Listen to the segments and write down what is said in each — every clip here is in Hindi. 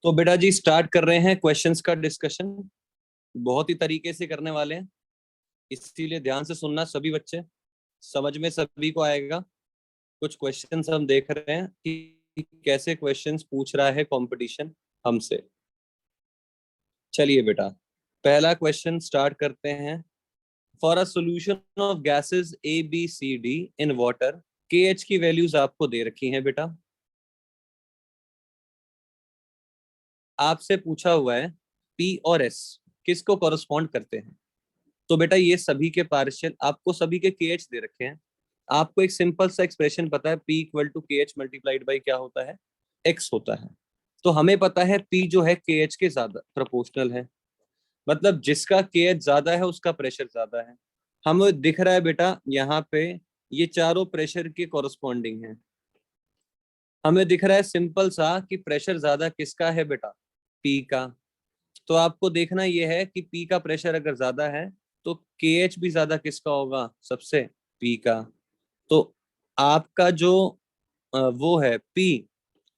तो बेटा जी स्टार्ट कर रहे हैं क्वेश्चंस का डिस्कशन। बहुत ही तरीके से करने वाले हैं, इसीलिए ध्यान से सुनना सभी बच्चे, समझ में सभी को आएगा। कुछ क्वेश्चंस हम देख रहे हैं कि कैसे क्वेश्चंस पूछ रहा है कंपटीशन हमसे। चलिए बेटा, पहला क्वेश्चन स्टार्ट करते हैं। For a solution of gases A B C D in water, K H की वैल्यूज आपको दे रखी हैं बेटा। आपसे पूछा हुआ है पी और एस किसको कॉरस्पॉन्ड करते हैं। तो बेटा ये सभी के पार्शियल, आपको सभी के के एच दे रखे हैं। आपको एक सिंपल सा एक्सप्रेशन पता है, पी इक्वल टू के एच मल्टीप्लाइड बाई क्या होता है, एक्स होता है। तो हमें पता है पी जो है के एच के ज्यादा प्रोपोर्शनल है, मतलब जिसका के एच ज्यादा है उसका प्रेशर ज्यादा है। हमें दिख रहा है बेटा यहाँ पे ये चारों प्रेशर के कॉरस्पॉन्डिंग है। हमें दिख रहा है सिंपल सा कि प्रेशर ज्यादा किसका है बेटा, पी का। तो आपको देखना यह है कि पी का प्रेशर अगर ज्यादा है तो के एच भी ज्यादा किसका होगा, सबसे, पी का। तो आपका जो वो है पी,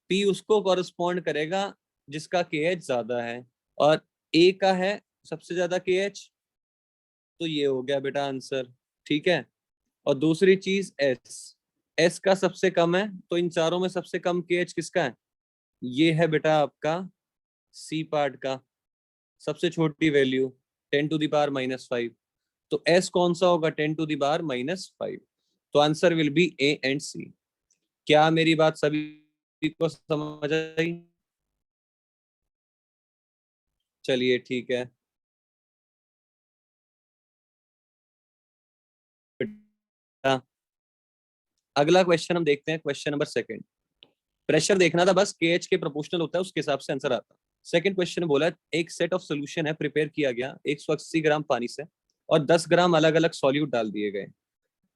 पी उसको कॉरस्पॉन्ड करेगा जिसका के एच ज्यादा है, और ए का है सबसे ज्यादा के एच। तो ये हो गया बेटा आंसर, ठीक है। और दूसरी चीज एस, एस का सबसे कम है, तो इन चारों में सबसे कम के एच किसका है, ये है बेटा आपका सी पार्ट का सबसे छोटी वैल्यू 10⁻⁻5। तो एस कौन सा होगा, 10⁻⁻5। तो answer will be A and C. क्या मेरी बात सभी को समझ आई? चलिए ठीक है बेटा, अगला क्वेश्चन हम देखते हैं। क्वेश्चन नंबर सेकंड, प्रेशर देखना था बस, के एच के प्रोपोर्शनल होता है उसके हिसाब से आंसर आता है। सेकंड क्वेश्चन बोला एक सेट ऑफ सोल्यूशन है, प्रिपेयर किया गया 180 ग्राम पानी से और 10 ग्राम अलग अलग सॉल्यूट डाल दिए गए।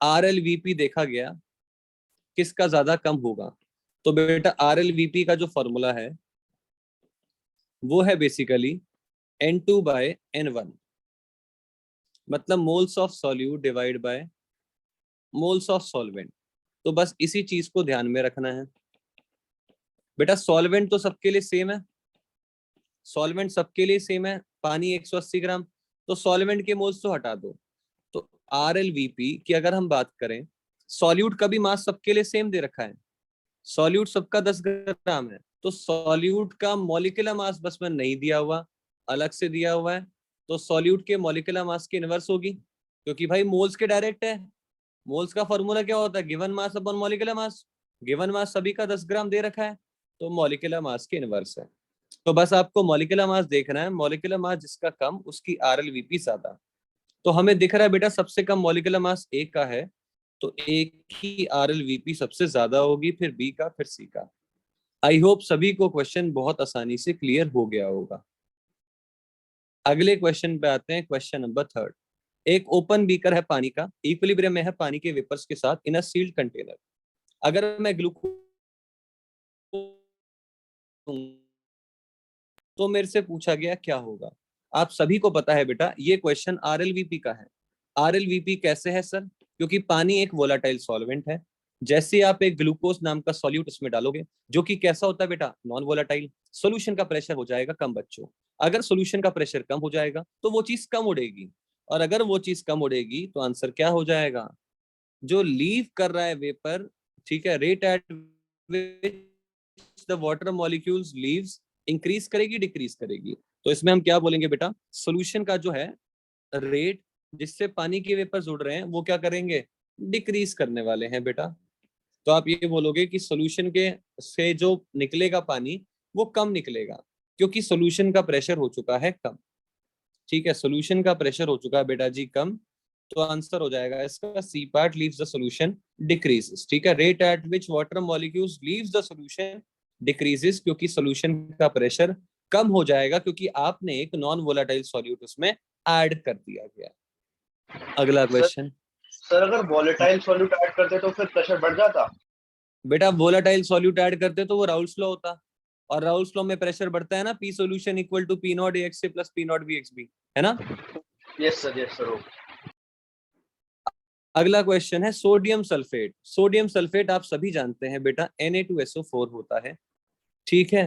आर एल वीपी देखा गया, किसका ज्यादा कम होगा। तो बेटा आर एल वीपी का जो फॉर्मूला है वो है बेसिकली N2/N1, मतलब moles of solute divide by moles of solvent. तो बस इसी चीज को ध्यान में रखना है बेटा। सॉल्वेंट तो सबके लिए सेम है, सॉल्वेंट सबके लिए सेम है, पानी 180 ग्राम, तो सॉल्वेंट के मोल्स तो हटा दो। तो आर एल वीपी की अगर हम बात करें, सॉल्यूट का भी मास सबके लिए सेम दे रखा है, सॉल्यूट सबका 10 ग्राम है, तो सॉल्यूट का मॉलिक्यूलर मास बस में नहीं दिया हुआ, अलग से दिया हुआ है। तो सॉल्यूट के मॉलिक्यूलर मास की इनवर्स होगी, क्योंकि भाई मोल्स के डायरेक्ट है। मोल्स का फॉर्मूला क्या होता है, given mass upon molecular mass. Given mass सभी का 10 ग्राम दे रखा है, तो मॉलिक्यूलर मास की इनवर्स है। तो बस आपको मॉलिक्यूलर मास देखना है, मॉलिक्यूलर मास जिसका कम उसकी आर एल वीपी ज्यादा। तो हमें दिख रहा है बेटा सबसे कम मॉलिक्यूलर मास ए का है, तो ए की आर एल वीपी सबसे ज्यादा होगी, फिर बी का, फिर सी का। आई होप सभी को क्वेश्चन बहुत आसानी से क्लियर हो गया होगा। अगले क्वेश्चन पे आते हैं, क्वेश्चन नंबर थर्ड। एक ओपन बीकर है पानी का, इक्विलिब्रियम में है पानी के वेपर्स के साथ इन अ सील्ड कंटेनर। अगर मैं ग्लूकोज तो मेरे से पूछा गया क्या होगा। आप सभी को पता है बेटा ये क्वेश्चन आरएलवीपी का है। आरएलवीपी कैसे है सर, क्योंकि पानी एक वोलाटाइल सॉल्वेंट है। जैसे आप एक ग्लूकोज नाम का सॉल्यूट इसमें डालोगे, जो कि कैसा होता है बेटा, नॉन वोलाटाइल, सोल्यूशन का प्रेशर हो जाएगा कम बच्चों। अगर सोल्यूशन का प्रेशर कम हो जाएगा तो वो चीज कम उड़ेगी, और अगर वो चीज कम उड़ेगी तो आंसर क्या हो जाएगा, जो लीव कर रहा है वेपर, ठीक है, rate at the water molecules leaves increase करेगी डिक्रीज करेगी। तो इसमें हम क्या बोलेंगे बेटा, सोल्यूशन का जो है रेट जिससे पानी के वेपर्स उड़ रहे हैं वो क्या करेंगे, डिक्रीज करने वाले हैं बेटा। तो आप ये बोलोगे कि सोल्यूशन के से जो निकलेगा पानी वो कम निकलेगा, क्योंकि सोल्यूशन का प्रेशर हो चुका है कम। ठीक है, सोल्यूशन का प्रेशर हो चुका है बेटा जी कम, तो आंसर हो जाएगा इसका C part, leaves the solution decreases. ठीक है, rate at which water molecules leaves the solution decreases, क्योंकि सॉल्यूशन का प्रेशर कम हो जाएगा, क्योंकि आपने एक नॉन वोलाटाइल सॉल्यूट उसमें ऐड कर दिया गया। अगला सर क्वेश्चन। सर अगर वॉलेटाइल सॉल्यूट ऐड करते तो फिर प्रेशर बढ़ जाता। बेटा वोलाटाइल सॉल्यूट ऐड करते तो वो राउल्स लॉ होता, और राउल्स लॉ में प्रेशर बढ़ता है ना, P solution equal to P naught x plus P naught B x B, है ना। Yes sir. अगला क्वेश्चन है सोडियम सल्फेट। सोडियम सल्फेट आप सभी जानते हैं बेटा Na2SO4 होता है, ठीक है।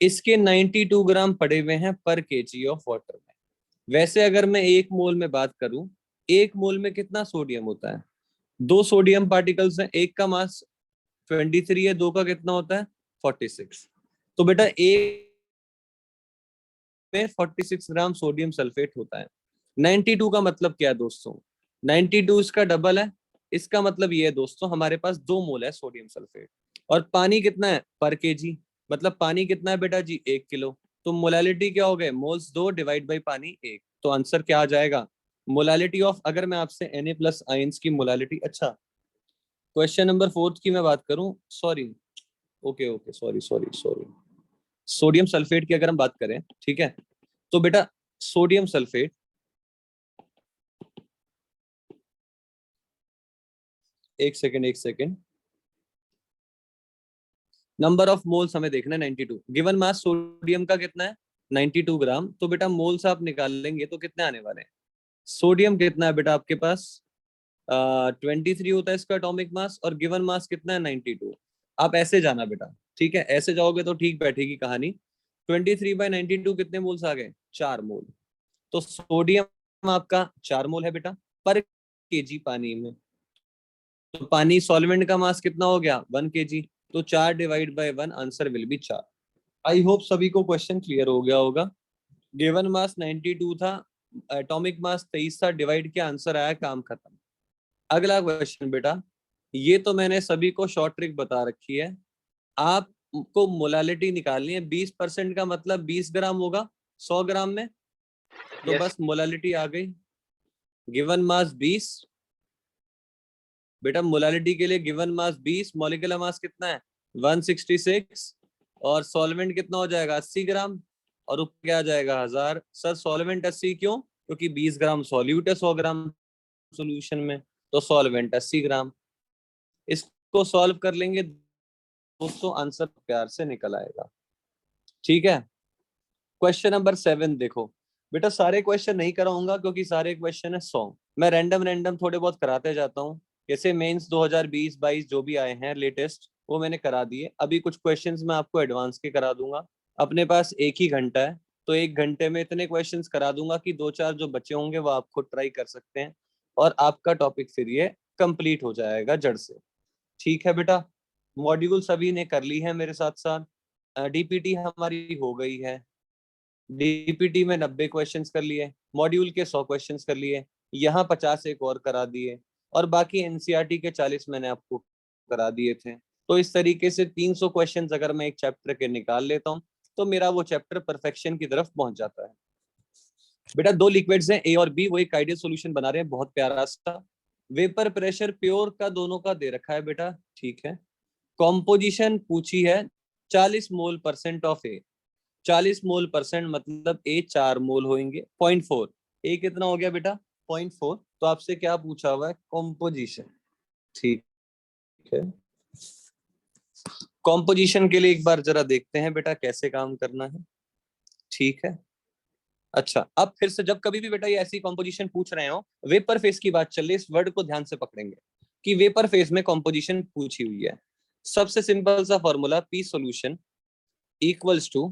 इसके 92 ग्राम पड़े हुए हैं पर केजी ऑफ वाटर में। वैसे अगर मैं 1 मोल में बात करूं, 1 मोल में कितना सोडियम होता है? 2 सोडियम पार्टिकल्स हैं, एक का मास 23 है, 2 का कितना होता है 46। तो बेटा एक में 46 ग्राम सोडियम सल्फेट होता है। 92 का मतलब क्या है दोस्तों? 92 इसका डबल है। इसका मतलब ये है दोस्तों, हमारे पास 2 मोल है सोडियम सल्फेट। और पानी कितना है पर केजी? मतलब पानी कितना है बेटा जी? 1 किलो। तो मोलालिटी क्या हो गए? मोल्स 2 डिवाइड बाई पानी 1। तो आंसर क्या आ जाएगा? मोलालिटी ऑफ, अगर मैं आपसे Na प्लस आयंस की मोलालिटी, अच्छा क्वेश्चन नंबर 4 की मैं बात करूं, sorry, okay okay, sorry sorry sorry, sodium sulphate की अगर हम बात करें, ठीक है, तो बेटा सोडियम सल्फेट, एक सेकेंड एक सेकेंड, नंबर ऑफ मोल्स हमें देखना है 92। गिवन मास सोडियम का कितना है? 92 ग्राम। तो बेटा मोल्स आप निकाल लेंगे तो कितने आने वाले हैं? सोडियम कितना है बेटा आपके पास? 23 होता है इसका एटॉमिक मास, और गिवन मास कितना है 92। आप ऐसे जाना बेटा, ठीक है, ऐसे जाओगे तो ठीक बैठेगी कहानी। 23/92 कितने मोल्स आ गए? 4 मोल। तो सोडियम आपका 4 मोल है बेटा पर केजी पानी में। तो पानी सॉल्वेंट का मास कितना हो गया? 1 kg। तो 4/1, answer will B 4। I hope सभी को क्वेश्चन क्लियर हो गया होगा। गिवन मास 92 था, एटॉमिक मास 23 था, डिवाइड किया, आंसर आया, काम खत्म। अगला क्वेश्चन बेटा, ये तो मैंने सभी को शॉर्ट ट्रिक बता रखी है। आपको मोलालिटी निकालनी है। 20% का मतलब 20 ग्राम होगा 100 ग्राम में। तो Yes. बस मोलालिटी आ गई। गिवन मास 20, बेटा मोलालिटी के लिए गिवन मास 20, मॉलिक्यूलर मास कितना है 166, और सॉल्वेंट कितना हो जाएगा 80 ग्राम, और ऊपर क्या आ जाएगा 1000। सर सॉल्वेंट 80 क्यों? क्योंकि 20 ग्राम सॉल्यूट है 100 ग्राम सोल्यूशन में, तो सॉल्वेंट 80 ग्राम। इसको सॉल्व कर लेंगे दोस्तों, आंसर प्यार से निकल आएगा। ठीक है, क्वेश्चन नंबर 7 देखो बेटा, सारे क्वेश्चन नहीं कराऊंगा क्योंकि सारे क्वेश्चन है 100। मैं रैंडम रैंडम थोड़े बहुत कराते जाता हूँ। जैसे मेंस 2020-22 जो भी आए हैं लेटेस्ट, वो मैंने करा दिए। अभी कुछ क्वेश्चंस मैं आपको एडवांस के करा दूंगा। अपने पास 1 ही घंटा है, तो 1 घंटे में इतने क्वेश्चंस करा दूंगा कि 2-4 जो बचे होंगे वो आप खुद ट्राई कर सकते हैं, और आपका टॉपिक फिर ये कंप्लीट हो जाएगा जड़ से। ठीक है बेटा, मॉड्यूल सभी ने कर ली है मेरे साथ साथ। डीपीटी हमारी हो गई है। डीपीटी में 90 क्वेश्चंस कर लिए, मॉड्यूल के 100 क्वेश्चंस कर लिए, यहाँ 50 एक और करा दिए, और बाकी एनसीईआरटी के 40 मैंने आपको करा दिए थे। तो इस तरीके से 300 क्वेश्चंस अगर मैं एक चैप्टर के निकाल लेता हूँ, तो मेरा वो चैप्टर परफेक्शन की तरफ पहुंच जाता है। बेटा 2 लिक्विड्स हैं ए और बी, वो एक आइडियल सॉल्यूशन बना रहे हैं, बहुत प्यारा सा। वेपर प्रेशर प्योर का दोनों का दे रखा है बेटा, ठीक है। कॉम्पोजिशन पूछी है 40 mole percent of A. 40 mole percent मतलब ए 4 मोल होंगे, 0.4। ए कितना हो गया बेटा 0.4। तो आपसे क्या पूछा हुआ है? कॉम्पोजिशन। ठीक है, कॉम्पोजिशन के लिए एक बार जरा देखते हैं बेटा कैसे काम करना है। ठीक है, अच्छा अब फिर से जब कभी भी बेटा ये ऐसी कॉम्पोजिशन पूछ रहे हो, वेपर फेस की बात चल रही है, इस वर्ड को ध्यान से पकड़ेंगे कि वेपर फेस में कॉम्पोजिशन पूछी हुई है। सबसे सिंपल सा formula, P solution equals to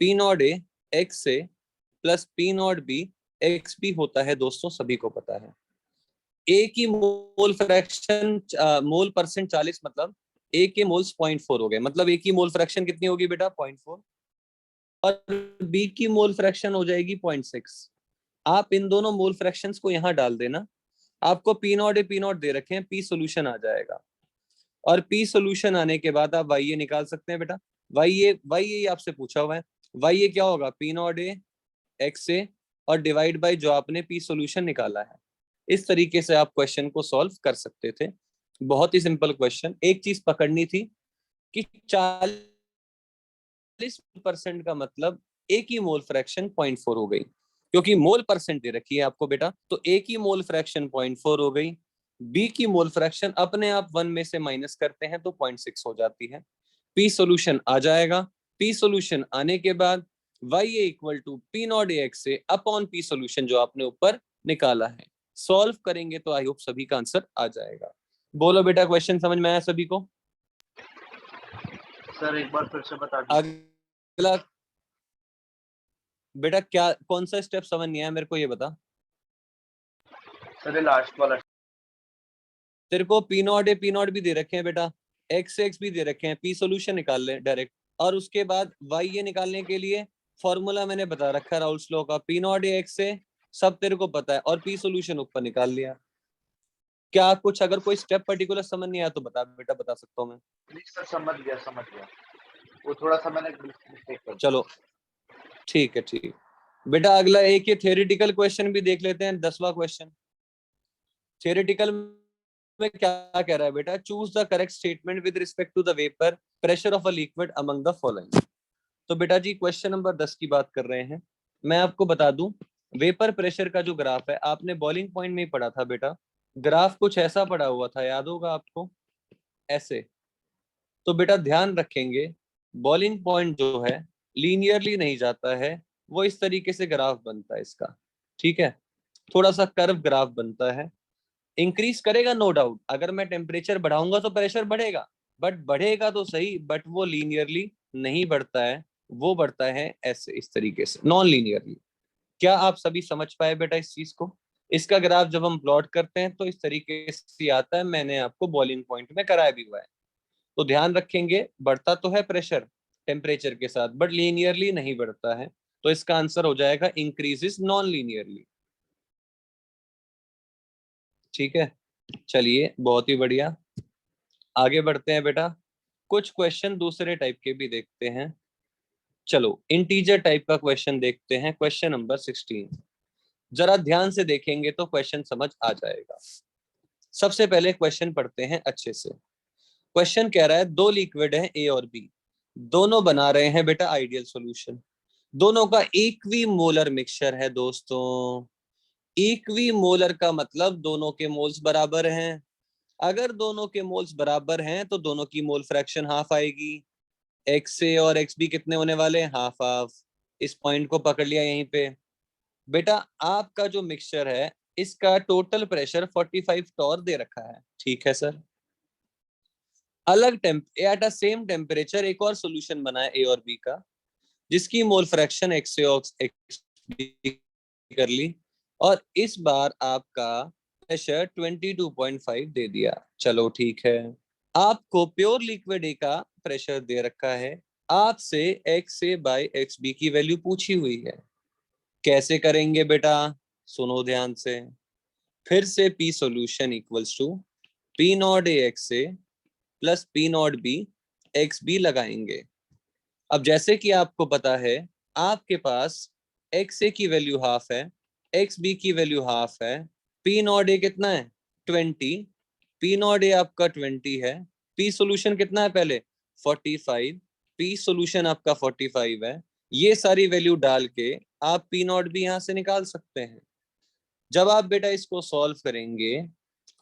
P naught A x A plus P naught B x B होता है दोस्तों, सभी को पता है। ए की मोल फ्रैक्शन मोल परसेंट 40, मतलब ए के मोल्स 0.4 हो गए, मतलब ए की मोल फ्रैक्शन कितनी होगी बेटा 0.4, और बी की मोल फ्रैक्शन हो जाएगी 0.6। आप इन दोनों मोल फ्रैक्शंस को यहाँ डाल देना, आपको P naught A P not they रखे हैं, पी सोल्यूशन आ जाएगा। और पी सोल्यूशन आने के बाद आप वाई ए निकाल सकते हैं बेटा। वाई ए आपसे पूछा हुआ है, वाई ए क्या होगा पी नॉट ए एक्स ए और डिवाइड बाय जो आपने पी सोल्यूशन निकाला है। इस तरीके से आप क्वेश्चन को सॉल्व कर सकते थे, बहुत ही सिंपल क्वेश्चन। एक चीज पकड़नी थी कि 40% का मतलब ए की मोल फ्रैक्शन 0.4 हो गई, क्योंकि मोल परसेंट दे रखी है आपको बेटा, तो ए की मोल फ्रैक्शन 0.4 हो गई। बी की मोल फ्रैक्शन अपने आप 1 में से माइनस करते हैं तो 0.6 हो जाती है। पी सोल्यूशन आ जाएगा। पी सोल्यूशन आने के बाद y A equal to P naught A x A upon P solution जो आपने ऊपर निकाला है। सॉल्व करेंगे तो आई होप सभी का आंसर आ जाएगा। बोलो बेटा, क्वेश्चन समझ में आया सभी को? सर एक बार फिर से बता दीजिए। अगला बेटा क्या कौन सा स्टेप समझ नहीं आया मेरे को ये बता। सर ये लास्ट वाला। तेरे को P naught A P not भी दे रखे हैं बेटा, एक्स एक्स भी दे रखे हैं, पी सोल्यूशन निकाल ले डायरेक्ट, और उसके बाद वाई ये निकालने के लिए फॉर्मूला मैंने बता रखा है राउल्स लॉ का, पी नॉट ए एक्स से सब तेरे को पता है, और पी सोल्यूशन ऊपर निकाल लिया। क्या कुछ अगर कोई स्टेप पर्टिकुलर समझ नहीं आया तो बता बेटा, बता सकता हूँ मैं। प्लीज सर समझ गया समझ गया। वो थोड़ा सा मैंने मिस्टेक कर दिया। चलो ठीक है ठीक बेटा। अगला एक ये थ्योरेटिकल क्वेश्चन भी देख लेते हैं, 10वां क्वेश्चन। थ्योरेटिकल में क्या कह रहा है बेटा, choose the correct statement with respect to the vapour pressure of a liquid among the following. तो बेटा जी क्वेश्चन नंबर 10 की बात कर रहे हैं। मैं आपको बता दूं, वेपर प्रेशर का जो ग्राफ है आपने बॉइलिंग पॉइंट में ही पढ़ा था बेटा, ग्राफ कुछ ऐसा पड़ा हुआ था, याद होगा आपको, ऐसे। तो बेटा ध्यान रखेंगे, बॉइलिंग पॉइंट जो है लीनियरली नहीं जाता है, वो इस तरीके से ग्राफ बनता है इसका, ठीक है, थोड़ा सा कर्व ग्राफ बनता है। इंक्रीज करेगा नो डाउट, अगर मैं टेम्परेचर बढ़ाऊंगा तो प्रेशर बढ़ेगा, बट बढ़ेगा तो सही, बट वो लीनियरली नहीं बढ़ता है, वो बढ़ता है ऐसे इस तरीके से नॉन लीनियरली। क्या आप सभी समझ पाए बेटा इस चीज को? इसका ग्राफ जब हम प्लॉट करते हैं तो इस तरीके से आता है, मैंने आपको बॉइलिंग पॉइंट में कराया भी हुआ है। तो ध्यान रखेंगे, बढ़ता तो है प्रेशर टेम्परेचर के साथ, बट लीनियरली नहीं बढ़ता है, तो इसका आंसर हो जाएगा इंक्रीजेस नॉन लीनियरली। ठीक है, चलिए बहुत ही बढ़िया, आगे बढ़ते हैं बेटा। कुछ क्वेश्चन दूसरे टाइप के भी देखते हैं। चलो इंटीजर टाइप का क्वेश्चन देखते हैं, क्वेश्चन नंबर 16। जरा ध्यान से देखेंगे तो क्वेश्चन समझ आ जाएगा। सबसे पहले क्वेश्चन पढ़ते हैं अच्छे से। क्वेश्चन कह रहा है दो लिक्विड है ए और बी, दोनों बना रहे हैं बेटा आइडियल सॉल्यूशन, दोनों का इक्वी मोलर मिक्सचर है दोस्तों। इक्वी मोलर का मतलब दोनों के मोल्स बराबर हैं, अगर दोनों के मोल्स बराबर हैं तो दोनों की मोल फ्रैक्शन हाफ आएगी। एक्स ए और एक्स बी कितने होने वाले हैं, हाफ हाफ। इस पॉइंट को पकड़ लिया यहीं पे। बेटा आपका जो मिक्सचर है इसका टोटल प्रेशर 45 टॉर दे रखा है, ठीक है सर। अलग एट अ सेम टेम्परेचर एक और सॉल्यूशन बना है ए और बी का, जिसकी मोल फ्रैक्शन एक्स ए और एक्स बी कर ली, और इस बार आपका प्रेशर 22.5 दे दिया। चलो ठीक है, आपको प्योर लिक्विड ए का प्रेशर दे रखा है, आपसे x A by x B की वैल्यू पूछी हुई है। कैसे करेंगे बेटा, सुनो ध्यान से। फिर से P solution equals to P naught A x A plus P naught B x B लगाएंगे। अब जैसे कि आपको पता है, आपके पास एक्स ए की वैल्यू हाफ है, एक्स बी की वैल्यू हाफ है, पी नॉट ए कितना है 20, पी नॉट ए आपका 20 है, पी सोल्यूशन कितना है पहले 45, पी सोल्यूशन आपका 45 है। ये सारी वैल्यू डाल के आप पी नॉट भी यहां से निकाल सकते हैं। जब आप बेटा इसको सॉल्व करेंगे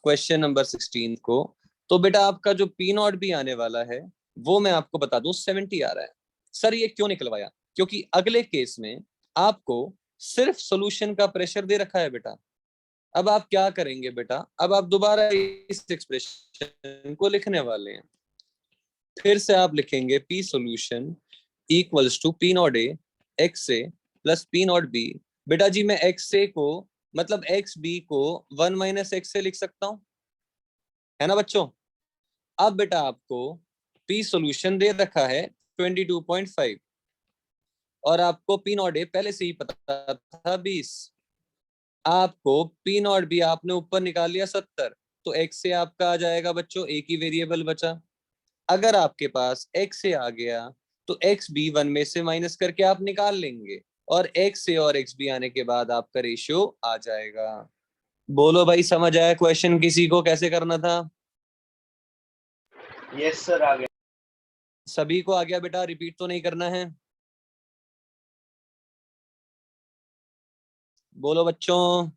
क्वेश्चन नंबर 16 को, तो बेटा आपका जो पी नॉट भी आने वाला है वो मैं आपको बता दूं 70 आ रहा है। सर ये क्यों निकलवाया, क्योंकि अगले केस में आपको सिर्फ सॉल्यूशन का प्रेशर दे रखा है बेटा। अब आप क्या करेंगे बेटा, अब आप दोबारा इस एक्सप्रेशन को लिखने वाले हैं। फिर से आप लिखेंगे P solution equals to P naught A x A plus P naught B. बेटा जी मैं एक्स ए को मतलब एक्स बी को 1 माइनस एक्स से लिख सकता हूं, है ना बच्चों। अब बेटा आपको पी सॉल्यूशन दे रखा है 22.5, और आपको पी नॉट ए पहले से ही पता था 20, आपको पी नॉट बी आपने ऊपर निकाल लिया 70, तो एक्स से आपका आ जाएगा बच्चों, एक ही वेरिएबल बचा। अगर आपके पास एक्स से आ गया तो एक्स बी 1 में से माइनस करके आप निकाल लेंगे, और एक्स से और एक्स बी आने के बाद आपका रेशियो आ जाएगा। बोलो भाई समझ आया क्वेश्चन किसी को कैसे करना था? यस सर आ गया। सभी को आ गया बेटा, रिपीट तो नहीं करना है? बोलो बच्चों।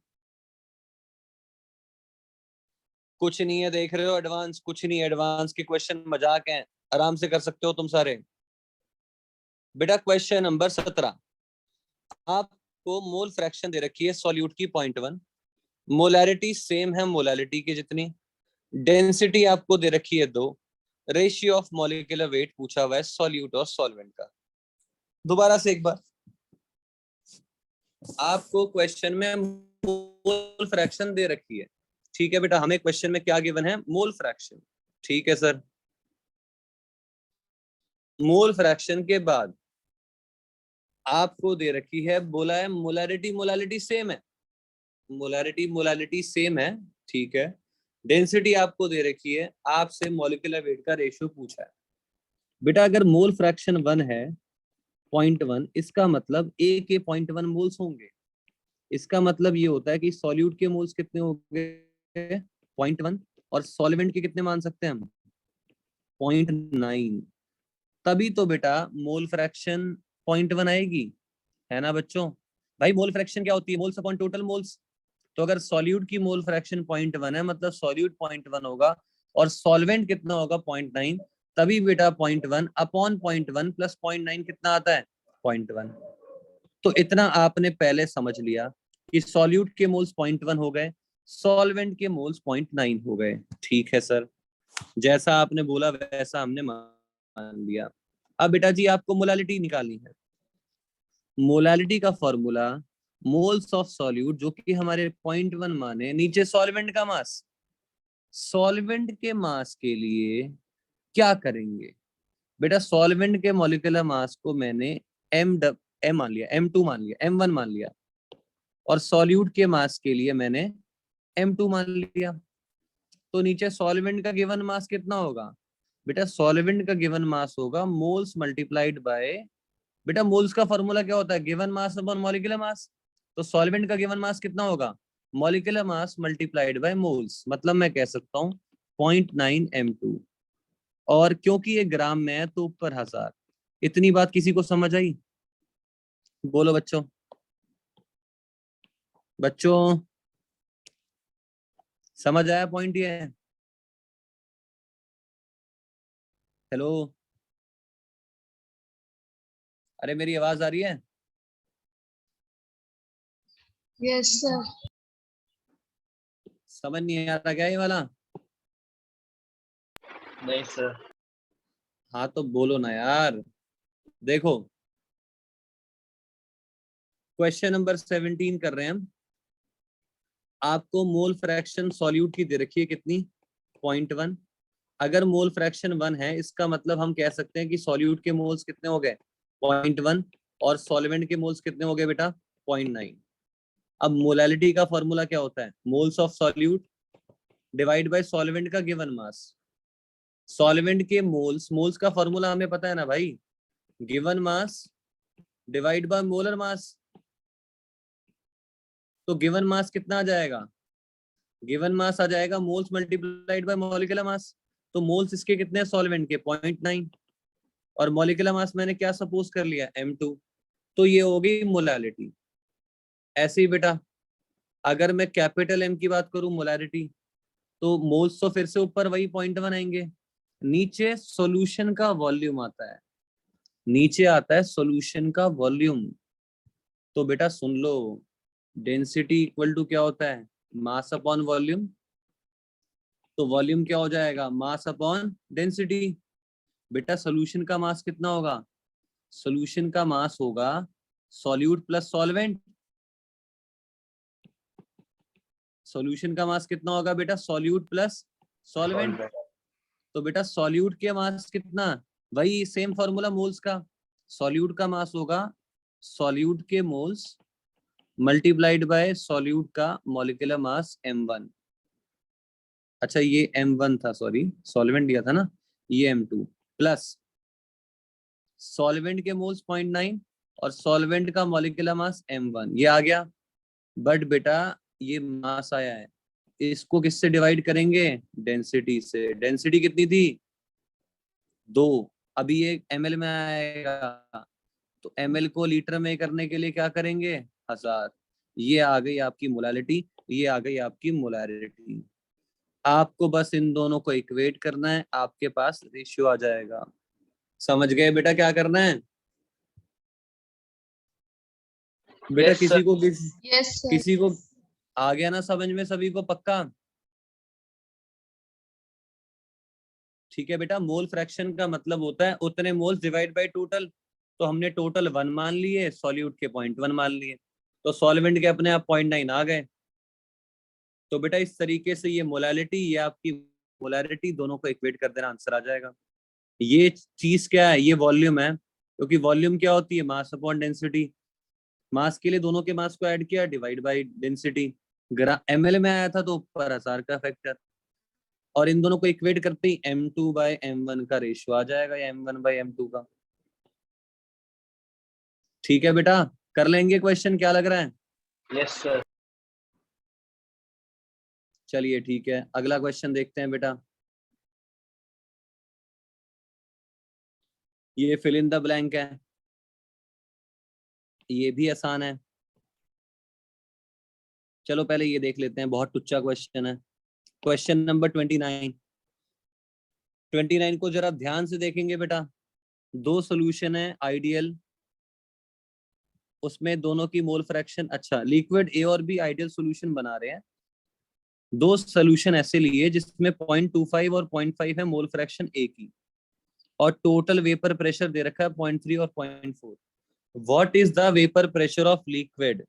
कुछ नहीं है, देख रहे हो एडवांस, कुछ नहीं, एडवांस के क्वेश्चन मजाक हैं, आराम से कर सकते हो तुम सारे। बेटा क्वेश्चन नंबर 17, आपको मोल फ्रैक्शन दे रखी है सॉल्यूट की 0.1, मोलैरिटी सेम है मोलैलिटी की जितनी, डेंसिटी आपको दे रखी है 2, रेशियो ऑफ मॉलिक्यूलर वेट पूछा हुआ है सॉल्यूट और सॉल्वेंट का। दोबारा से एक बार, आपको क्वेश्चन में मोल फ्रैक्शन दे रखी है, ठीक है बेटा, हमें क्वेश्चन में क्या गिवन है, मोल फ्रैक्शन, ठीक है सर। मोल फ्रैक्शन के बाद आपको दे रखी है, बोला है मोलैरिटी, मोलैरिटी सेम है, मोलैरिटी मोलैरिटी सेम है, ठीक है। डेंसिटी आपको दे रखी है, आपसे मॉलिक्यूलर वेट का रेशियो पूछा है बेटा। अगर मोल फ्रैक्शन 1 है 0.1, इसका मतलब ए के 0.1 मोल्स होंगे। इसका मतलब ये होता है कि सॉल्यूट के मोल्स कितने हो गए 0.1, और सॉल्वेंट के कितने मान सकते हैं हम 0.9। तभी तो बेटा मोल फ्रैक्शन 0.1 आएगी, है ना बच्चों। भाई मोल फ्रैक्शन क्या होती है, मोल्स अपॉन टोटल मोल्स। तो अगर सॉल्यूट की मोल फ्रैक्शन 0.1 है, मतलब सॉल्यूट 0.1 होगा, और सॉल्वेंट कितना होगा 0.9। तभी बेटा 0.1 अपॉन 0.1 प्लस 0.9 कितना आता है 0.1। तो इतना आपने पहले समझ लिया कि सॉल्यूट के मोल्स 0.1 हो गए, सॉल्वेंट के मोल्स 0.9 हो गए, ठीक है सर। जैसा आपने बोला वैसा हमने मान लिया। अब बेटा जी आपको मोलालिटी निकालनी है। मोलालिटी का फॉर्मूला मोल्स ऑफ सॉल्यूट, जो कि हमारे 0.1 माने, नीचे सॉल्वेंट का मास। सॉल्वेंट के मास के लिए क्या करेंगे बेटा, सॉल्वेंट के मॉलिक्यूलर मास को मैंने एम मान लिया, M2 मान लिया, M1 मान लिया, और सॉल्यूट के मास के लिए मैंने M2 मान लिया। तो नीचे सॉल्वेंट का गिवन मास कितना होगा बेटा, सॉल्वेंट का गिवन मास होगा मोल्स मल्टीप्लाइड बाय, बेटा मोल्स का फॉर्मूला क्या होता है, given mass upon molecular mass. तो सॉल्वेंट का गिवन मास कितना होगा, molecular mass multiplied by moles, मतलब मैं कह सकता हूँ 0.9 M2। और क्योंकि ये ग्राम में है तो ऊपर 1000। इतनी बात किसी को समझ आई, बोलो बच्चों, बच्चों समझ आया पॉइंट ये है। हेलो, अरे मेरी आवाज आ रही है, यस सर। समझ नहीं आ रहा क्या ये वाला। नहीं सर। हाँ तो बोलो ना यार। देखो क्वेश्चन नंबर 17 कर रहे हैं हम। आपको मोल फ्रैक्शन सॉल्यूट की दे रखी है कितनी 0.1। अगर मोल फ्रैक्शन 1 है, इसका मतलब हम कह सकते हैं कि सॉल्यूट के मोल्स कितने हो गए 0.1, और सॉल्वेंट के मोल्स कितने हो गए बेटा 0.9। अब मोलालिटी का फॉर्मूला क्या होता है, moles of solute divide by solvent का गिवन मास। सॉल्वेंट के मोल्स, मोल्स का फॉर्मूला हमें पता है ना भाई, given mass divide by molar mass. तो गिवन मास कितना आ जाएगा, गिवन मास आ जाएगा moles multiplied by molecular mass. तो मोल्स इसके कितने हैं सॉल्वेंट के 0.9, और मॉलिक्यूलर मास मैंने क्या सपोज कर लिया M2। तो ये हो गई मोलालिटी। ऐसे ही बेटा अगर मैं कैपिटल M की बात करूं मोलारिटी, तो मोल्स तो फिर से ऊपर वही 0.1 आएंगे, नीचे सॉल्यूशन का वॉल्यूम आता है, नीचे आता है सॉल्यूशन का वॉल्यूम। तो बेटा सुन लो, डेंसिटी इक्वल टू क्या होता है, मास अपॉन वॉल्यूम। तो वॉल्यूम क्या हो जाएगा, मास अपॉन डेंसिटी। बेटा सॉल्यूशन का मास कितना होगा, सॉल्यूशन का मास होगा सॉल्यूट प्लस सॉल्वेंट। सॉल्यूशन का मास कितना होगा बेटा, सॉल्यूट प्लस सॉल्वेंट। तो बेटा सॉल्यूट के मास कितना, वही सेम फॉर्मूला मोल्स का, सॉल्यूट का मास होगा सॉल्यूट के मोल्स मल्टीप्लाइड बाय सॉल्यूट का मॉलिक्यूलर मास M1। अच्छा ये M1 था, सॉरी सॉल्वेंट दिया था ना, ये M2 प्लस सॉल्वेंट के मोल्स 0.9 और सॉल्वेंट का मॉलिक्यूलर मास M1, ये आ गया। बट बेटा ये मास आया है, इसको किससे डिवाइड करेंगे, डेंसिटी से। डेंसिटी कितनी थी 2, अभी ये ml में आएगा, तो ml को लीटर में करने के लिए क्या करेंगे 1000। ये आ गई आपकी मोलालिटी, ये आ गई आपकी मोलारिटी। आपको बस इन दोनों को इक्वेट करना है, आपके पास रेशियो आ जाएगा। समझ गए बेटा क्या करना है, बेटा यस किसी सर। को यस सर। किसी को आ गया ना समझ में, सभी को पक्का। ठीक है बेटा, मोल फ्रैक्शन का मतलब होता है उतने मोल्स डिवाइड बाय टोटल। तो हमने टोटल 1 मान लिए, सॉल्यूट के 0.1 मान लिए, तो सॉल्वेंट के अपने आप 0.9 आ गए। तो बेटा इस तरीके से ये मोलैलिटी, ये आपकी मोलैरिटी, दोनों को इक्वेट कर देना, आंसर आ जाएगा। ये चीज क्या है, ये वॉल्यूम है, क्योंकि वॉल्यूम क्या होती है, मास अपॉन डेंसिटी। मास के लिए दोनों के मास को ऐड किया, डिवाइड बाय डेंसिटी। ml में आया था तो ऊपर 1000 का फैक्टर, और इन दोनों को इक्वेट करते ही m2/m1 का रेशियो आ जाएगा, या m1/m2 का। ठीक है बेटा, कर लेंगे क्वेश्चन, क्या लग रहा है? Yes sir. चलिए ठीक है, अगला क्वेश्चन देखते हैं बेटा। ये फिल इन द ब्लैंक है, ये भी आसान है। चलो पहले ये देख लेते हैं, बहुत टुच्चा क्वेश्चन है। क्वेश्चन नंबर 29 को जरा ध्यान से देखेंगे बेटा। दो सॉल्यूशन है आइडियल, उसमें दोनों की मोल फ्रैक्शन, अच्छा लिक्विड ए और बी आइडियल सॉल्यूशन बना रहे हैं। दो सॉल्यूशन ऐसे लिए जिसमें 0.25 और 0.5 है मोल फ्रैक्शन ए की, और टोटल वेपर प्रेशर दे रखा है 0.3 और 0.4। What is the vapour pressure of liquid?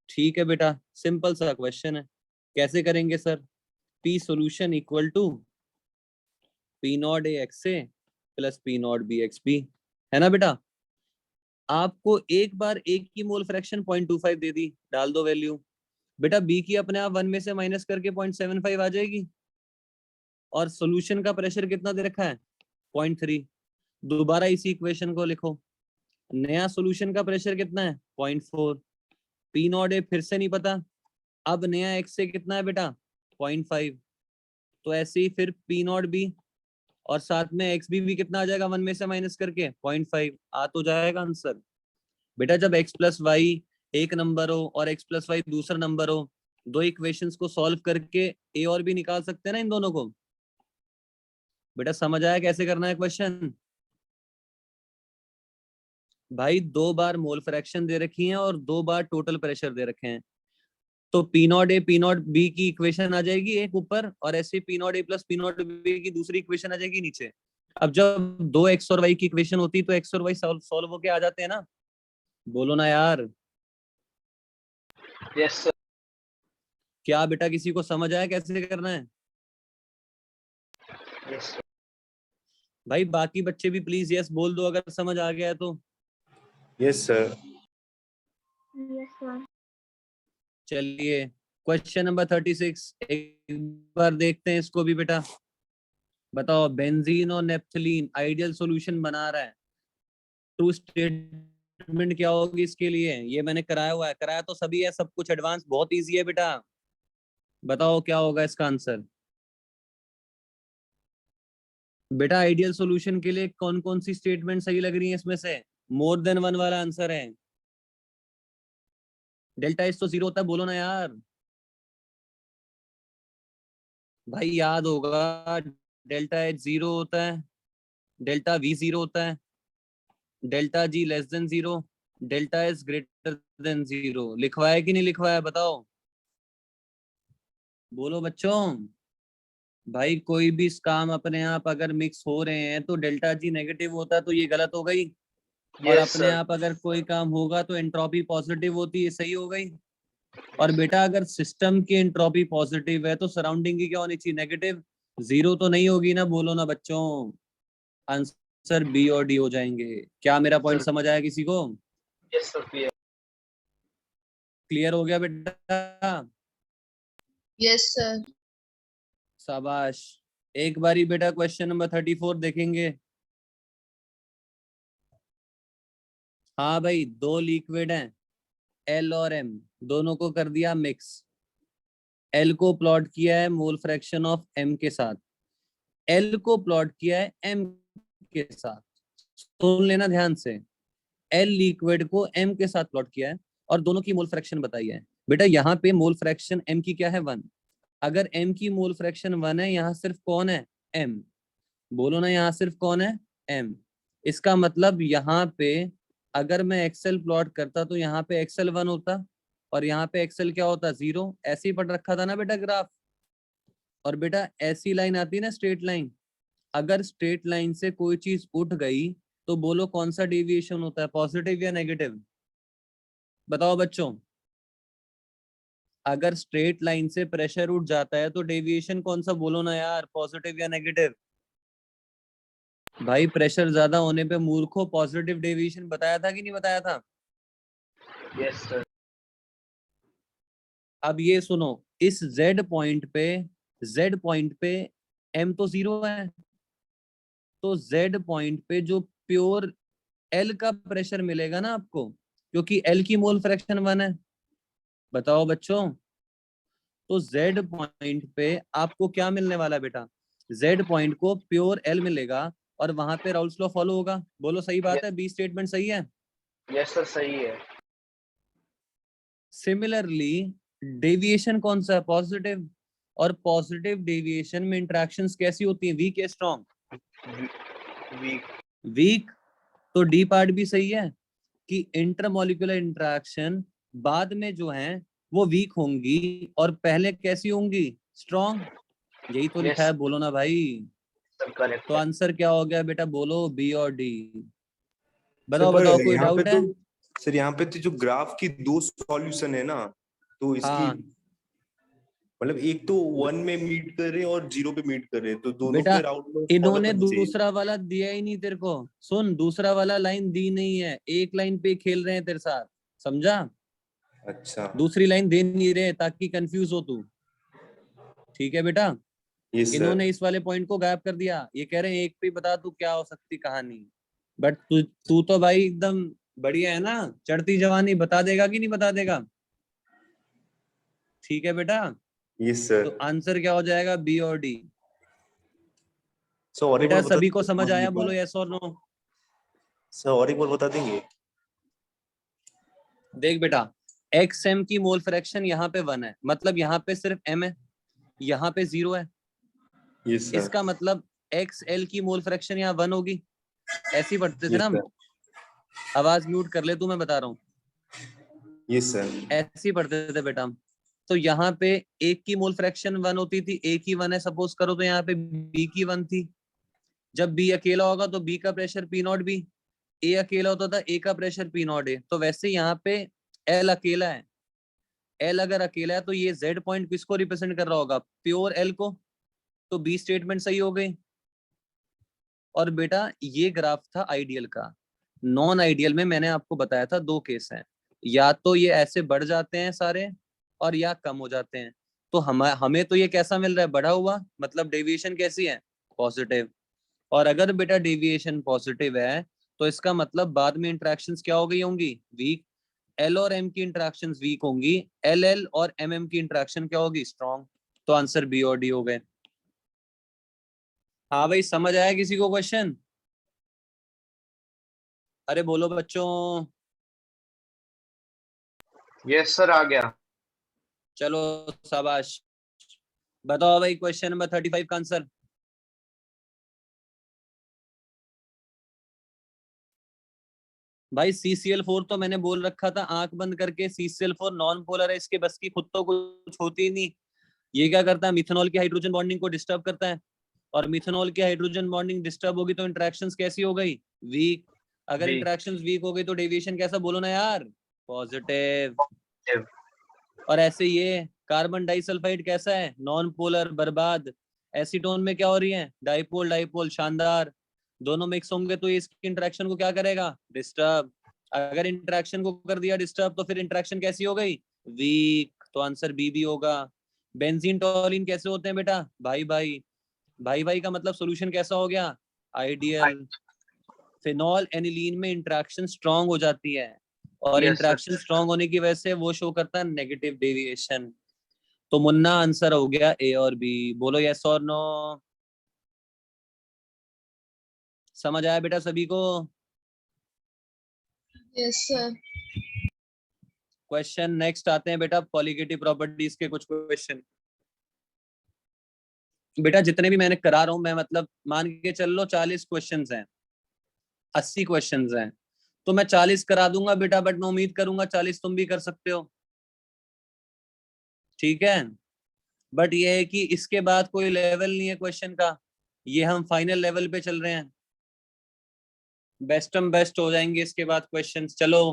ठीक है बेटा, सिंपल सा क्वेश्चन है। कैसे करेंगे sir? P solution equal to P naught A x A plus P naught B x B, है ना बेटा। आपको एक बार एक की मोल फ्रैक्शन 0.25 दे दी, डाल दो वैल्यू। बेटा बी की अपने आप 1 में से माइनस करके 0.75 आ जाएगी, और सॉल्यूशन का प्रेशर कितना दे रखा है? 0.3। दोबारा इसी इक्वेशन को लिखो, नया सॉल्यूशन का प्रेशर कितना है? 0.4। पी नॉट ए फिर से नहीं पता, अब नया एक्स से कितना है बेटा? 0.5। तो ऐसे ही फिर पी नॉट बी, और साथ में एक्स भी कितना आ जाएगा 1 में से माइनस करके? 0.5। आ तो जाएगा आंसर। बेटा जब x प्लस वाई एक नंबर हो और x प्लस वाई दूसरा नंबर हो, दो इक्वेशंस को सॉल्व करके a और b निकाल सकते हैं ना इन दोनों को। बेटा समझ आया कैसे करना है क्वेश्चन? भाई 2 बार मोल फ्रैक्शन दे रखी है और 2 बार टोटल प्रेशर दे रखे हैं, तो P naught A P naught B की इक्वेशन आ जाएगी एक ऊपर, और ऐसे पी नॉट ए प्लस पी नॉट बी की दूसरी इक्वेशन आ जाएगी नीचे। अब जब दो एक्स और वाई की इक्वेशन होती है तो एक्स और वाई सॉल्व होके आ जाते हैं ना, बोलो ना यार। Yes sir. क्या बेटा किसी को समझ आया कैसे करना है? Yes sir. भाई बाकी बच्चे भी प्लीज यस बोल दो अगर समझ आ गया है तो। Yes sir. Yes, sir. चलिए क्वेश्चन नंबर 36 एक बार देखते हैं इसको भी बेटा। बताओ, बेंजीन और नेप्थलीन आइडियल सॉल्यूशन बना रहा है, टू स्टेटमेंट क्या होगी इसके लिए? ये मैंने कराया हुआ है, कराया तो सभी है, सब कुछ एडवांस, बहुत इजी है बेटा। बताओ क्या होगा इसका आंसर? बेटा आइडियल सॉल्यूशन के लिए कौन कौन सी स्टेटमेंट सही लग रही है इसमें से? मोर देन वन वाला आंसर है। डेल्टा एच तो 0 होता है, बोलो ना यार। भाई याद होगा, डेल्टा एच 0 होता है, डेल्टा वी 0 होता है, delta G less than 0, delta S greater than 0। लिखवाया कि नहीं लिखवाया बताओ, बोलो बच्चों। भाई कोई भी काम अपने आप अगर मिक्स हो रहे हैं तो डेल्टा जी नेगेटिव होता है, तो ये गलत हो गई। और यस अपने सर। आप अगर कोई काम होगा तो एंट्रोपी पॉजिटिव होती है, सही हो गई। और बेटा अगर सिस्टम की एंट्रोपी पॉजिटिव है तो सराउंडिंग की क्या होनी चाहिए? नेगेटिव। 0 तो नहीं होगी ना, बोलो ना बच्चों। आंसर बी और डी हो जाएंगे। क्या मेरा पॉइंट सर। समझ आया किसी को? Yes sir. क्लियर हो गया बेटा? Yes, sir. शाबाश। एक बारी बेटा क्वेश्चन नंबर 34 देखेंगे। हाँ भाई, दो लिक्विड हैं एल और एम, दोनों को कर दिया मिक्स। एल को प्लॉट किया है मोल फ्रैक्शन ऑफ एम के साथ, एल को प्लॉट किया है एम के साथ। सुन लेना ध्यान से, एल लिक्विड को एम के साथ प्लॉट किया है और दोनों की मोल फ्रैक्शन बताई है। बेटा यहाँ पे मोल फ्रैक्शन एम की क्या है? 1। अगर एम की मोल फ्रैक्शन 1 है, यहाँ सिर्फ कौन है? एम। बोलो ना, यहाँ सिर्फ कौन है? एम। इसका मतलब यहाँ पे अगर मैं एक्सेल प्लॉट करता तो यहाँ पे एक्सेल 1 होता, और यहाँ पे एक्सेल क्या होता? 0। ऐसे ही पढ़ रखा था ना बेटा ग्राफ। और बेटा ऐसी लाइन आती है ना, स्ट्रेट लाइन, अगर स्ट्रेट लाइन से कोई चीज उठ गई तो बोलो कौन सा डेविएशन होता है, पॉजिटिव या नेगेटिव? बताओ बच्चों, अगर स्ट्रेट लाइन से प्रेशर उठ जाता है तो डेविएशन कौन सा, बोलो ना यार, पॉजिटिव या नेगेटिव? भाई प्रेशर ज्यादा होने पे मूर्खों पॉजिटिव डेविएशन बताया था कि नहीं बताया था? Yes sir. अब ये सुनो, इस Z पॉइंट पे M तो 0 है, तो Z पॉइंट पे जो प्योर L का प्रेशर मिलेगा ना आपको, क्योंकि L की मोल फ्रैक्शन 1 है। बताओ बच्चों, तो Z पॉइंट पे आपको क्या मिलने वाला है बेटा? Z पॉइंट को प्योर L मिलेगा और वहां पे राउल्स लॉ फॉलो होगा। बोलो सही बात है, बी स्टेटमेंट सही है? यस सर सही है। सिमिलरली डेविएशन कौन सा है, पॉजिटिव, और पॉजिटिव डेविएशन में इंटरेक्शंस कैसी होती हैं, वीक या स्ट्रॉन्ग? वीक। वीक। तो डी पार्ट भी सही है कि इंटरमॉलिक्यूलर इंटरेक्शन बाद में जो है वो वीक होंगी और पहले कैसी होंगी, स्ट्रॉन्ग। यही तो लिखा है, बोलो ना भाई। सर करेक्ट तो है। आंसर क्या हो गया बेटा, बोलो बी और डी। सर बताओ पर बताओ, कोई यहाँ पे डाउट है? तो सर यहाँ पे तो जो ग्राफ की दो सॉल्यूशन है ना, तो इसकी हाँ मतलब एक तो 1 में मीट कर रहे हैं और 0 पे मीट कर रहे हैं, तो दोनों बेटा, पे राउंड में फॉलो इन्होंने करना चाहिए। दूसरा वाला दिया ही नहीं तेरे को। सुन, दूसरा वाला लाइन दी नहीं है, एक लाइन पे खेल रहे हैं तेरे साथ, समझा? अच्छा। दूसरी लाइन दे नहीं रहे ताकि कंफ्यूज हो तू। ठीक है बेटा, यस सर। इन्होंने इस वाले पॉइंट को गायब कर दिया। ये कह रहे हैं एक पे बता तू क्या हो सकती कहानी। बट तू तू तो भाई एकदम बढ़िया है ना, चढ़ती जवानी, बता देगा कि नहीं बता देगा? ठीक है बेटा, यस तो सर। आंसर क्या हो जाएगा, बी और डी। सर और एक बेटा बार बता सभी को देंगे, समझ समझ नहीं आया, बोलो पाया। यस और नो। सर और एक बार बता देंगे। देख बेटा, एक्स एम की मोल फ्रैक्शन यहाँ पे 1 है, मतलब यहाँ पे सिर्फ m है, यहाँ पे 0 है। Yes sir. इसका मतलब एक्स एल की मोल फ्रैक्शन यहाँ 1 होगी। ऐसी पढ़ते थे यस ना हम। सर। आवाज म्यूट कर ले तू, मैं बता रहा हूँ। Yes sir. ऐसी पढ़ते थे बेटा हम। तो यहाँ पे एक की मोल फ्रैक्शन 1 होती थी, ए की 1 है सपोज करो, तो यहाँ पे बी की 1 थी। जब बी अकेला होगा तो बी का प्रेशर पी नॉट बी, ए अकेला होता था ए का प्रेशर पी नॉट ए। तो वैसे यहाँ पे एल अकेला है। एल अगर अकेला है तो ये जेड पॉइंट किसको रिप्रेजेंट कर रहा होगा, प्योर एल को। तो बी स्टेटमेंट सही हो गई। और बेटा ये ग्राफ था आइडियल का। नॉन आइडियल में मैंने आपको बताया था 2 केस हैं, या तो ये ऐसे बढ़ जाते हैं सारे और या कम हो जाते हैं। तो हमें तो ये कैसा मिल रहा है, बढ़ा हुआ, मतलब डेविएशन कैसी है, पॉजिटिव। और अगर बेटा डेविएशन पॉजिटिव है तो इसका मतलब बाद में इंटरेक्शंस क्या हो गई होंगी, वीक। एल और एम की इंटरेक्शंस वीक होंगी, एल एल और एम एम की इंटरेक्शन क्या होगी, स्ट्रॉन्ग। तो आंसर बी और डी हो गए। हाँ भाई, समझ आया किसी को क्वेश्चन? अरे बोलो बच्चों। यस सर आ गया। चलो शाबाश। बताओ भाई, क्वेश्चन नंबर 35 का आंसर। भाई CCl4 तो मैंने बोल रखा था आंख बंद करके, CCl4 नॉन पोलर है, इसके बस की खुद तो कुछ होती ही नहीं। ये क्या करता है, मिथेनॉल की हाइड्रोजन बॉन्डिंग को डिस्टर्ब करता है। और मिथेनॉल की हाइड्रोजन बॉन्डिंग डिस्टर्ब होगी तो इंटरेक्शंस कैसी हो गई, वीक। अगर वीक। इंटरेक्शंस वीक हो गई तो डेविएशन कैसा, बोलो ना यार, पॉजिटिव। और ऐसे ये कार्बन डाइसल्फाइड कैसा है, नॉन पोलर, बर्बाद। एसीटोन में क्या हो रही है, डाइपोल डाइपोल, शानदार। दोनों मिक्स होंगे तो ये इसकी इंटरेक्शन को क्या करेगा, डिस्टर्ब। अगर इंटरेक्शन को कर दिया डिस्टर्ब तो फिर इंटरेक्शन कैसी हो गई, वीक। तो आंसर बी भी होगा। बेंजीन टॉलिन कैसे होते हैं बेटा, भाई भाई। भाई भाई का मतलब सॉल्यूशन कैसा हो गया, आइडियल। फिनॉल एनिलीन में इंटरेक्शन स्ट्रांग हो जाती है, और यस सर। इंटरेक्शन स्ट्रांग होने की वजह से वो शो करता है नेगेटिव डेविएशन। तो मुन्ना आंसर हो गया ए और बी। बोलो यस और नो। समझ आया बेटा सभी को? Yes, sir. क्वेश्चन नेक्स्ट आते हैं बेटा, पॉलीगेटिव प्रॉपर्टीज के कुछ क्वेश्चन। बेटा जितने भी मैंने करा रहा हूं मैं, मतलब मान के चल लो 40 क्वेश्चंस हैं, 80 क्वेश्चंस हैं, तो मैं 40 करा दूंगा बेटा, बट मैं उम्मीद करूंगा 40 तुम भी कर सकते हो। ठीक है, बट ये है कि इसके बाद कोई लेवल नहीं है क्वेश्चन का, ये हम फाइनल लेवल पे चल रहे हैं। बेस्टम बेस्ट हो जाएंगे इसके बाद क्वेश्चंस। चलो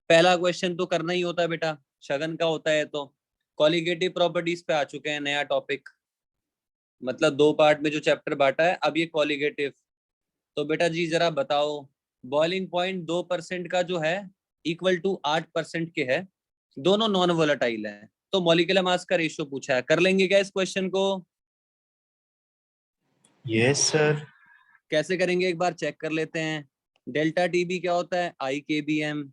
पहला क्वेश्चन तो करना ही होता है बेटा, शगन का होता है। तो कॉलिगेटिव प्रॉपर्टीज पे आ चुके हैं, नया टॉपिक, मतलब दो पार्ट में जो चैप्टर बांटा है, अब ये कॉलिगेटिव। तो बेटा जी जरा बताओ, बॉइलिंग पॉइंट 2% का जो है इक्वल टू 8% के है, दोनों नॉन वोलेटाइल है, तो मॉलिक्यूलर मास का रेशियो पूछा है। कर लेंगे क्या इस क्वेश्चन को? Yes sir. कैसे करेंगे एक बार चेक कर लेते हैं। डेल्टा टीबी क्या होता है? आई के बी एम।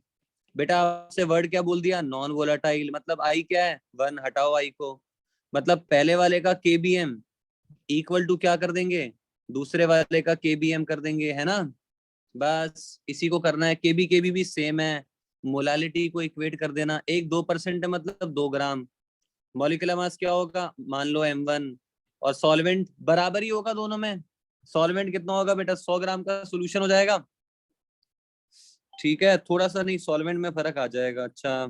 बेटा आपसे वर्ड क्या बोल दिया? Non volatile. मतलब आई क्या है? 1, हटाओ आई को। मतलब पहले वाले का के बी एम इक्वल टू क्या कर देंगे? दूसरे वाले का के बी एम कर देंगे, है ना? बस इसी को करना है। केबी भी सेम है, मोलालिटी को इक्वेट कर देना। एक 2% है मतलब 2 ग्राम। मॉलिक्यूलर मास क्या होगा? मान लो m1। और सॉल्वेंट बराबर ही होगा दोनों में। सॉल्वेंट कितना होगा बेटा? 100 ग्राम का सोल्यूशन हो जाएगा। ठीक है, थोड़ा सा नहीं, सॉल्वेंट में फर्क आ जाएगा। अच्छा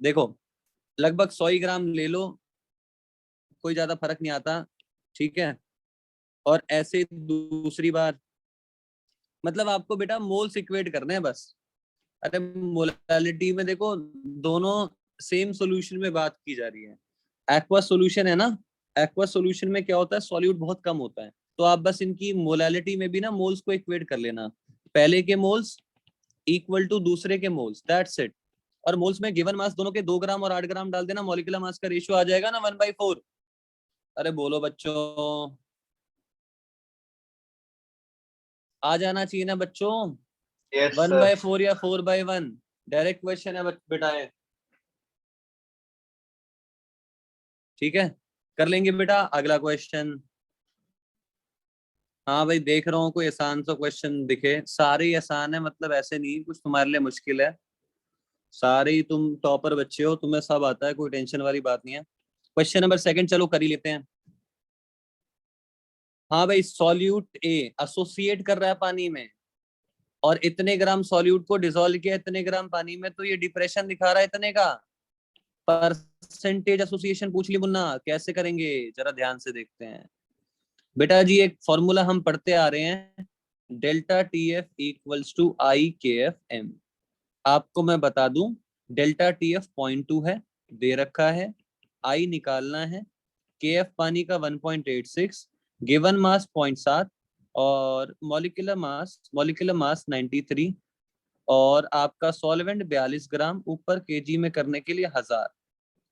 देखो, लगभग 100 ही ग्राम ले लो, कोई ज्यादा फर्क नहीं आता। ठीक है, और ऐसे दूसरी बार, मतलब आपको बेटा मोल्स इक्वेट करने हैं बस। अरे मोलालिटी में देखो, दोनों सेम सॉल्यूशन में बात की जा रही है। एक्वा सॉल्यूशन है ना, एक्वा सॉल्यूशन में क्या होता है? सॉल्यूट बहुत कम होता है। तो आप बस इनकी मोलालिटी में भी ना मोल्स को इक्वेट कर लेना। पहले के मोल्स इक्वल टू दूसरे के मोल्स, दैट्स इट। और मोल्स में गिवन मास दोनों के 2 ग्राम और 8 ग्राम डाल देना, मॉलिक्यूलर मास का रेशियो आ जाएगा ना 1/4। अरे बोलो बच्चों, आ जाना चाहिए ना बच्चों। Yes one sir. By four या 4/1, डायरेक्ट क्वेश्चन है बेटा है। ठीक है, कर लेंगे बेटा अगला क्वेश्चन। हाँ भाई, देख रहा हूँ कोई आसान सा क्वेश्चन दिखे। सारे ही आसान है, मतलब ऐसे नहीं कुछ तुम्हारे लिए मुश्किल है। सारे ही तुम टॉपर बच्चे हो, तुम्हें सब आता है, कोई टेंशन वाली बात नहीं है। क्वेश्चन नंबर 2 चलो कर ही लेते हैं। हाँ भाई, सॉल्यूट ए एसोसिएट कर रहा है पानी में, और इतने ग्राम सॉल्यूट को डिसॉल्व किया इतने ग्राम पानी में, तो ये डिप्रेशन दिखा रहा है इतने का। परसेंटेज एसोसिएशन पूछ ली मुन्ना, कैसे करेंगे जरा ध्यान से देखते हैं। बेटा जी एक फॉर्मूला हम पढ़ते आ रहे हैं, delta T f equals to i K f M. आपको मैं बता दूं, डेल्टा टी एफ 0.2 है, दे रखा है। आई निकालना है। के एफ पानी का 1.86, गिवन मास 0.7, और मॉलिक्यूलर मास 93, और आपका सॉल्वेंट 42 ग्राम, ऊपर केजी में करने के लिए 1000।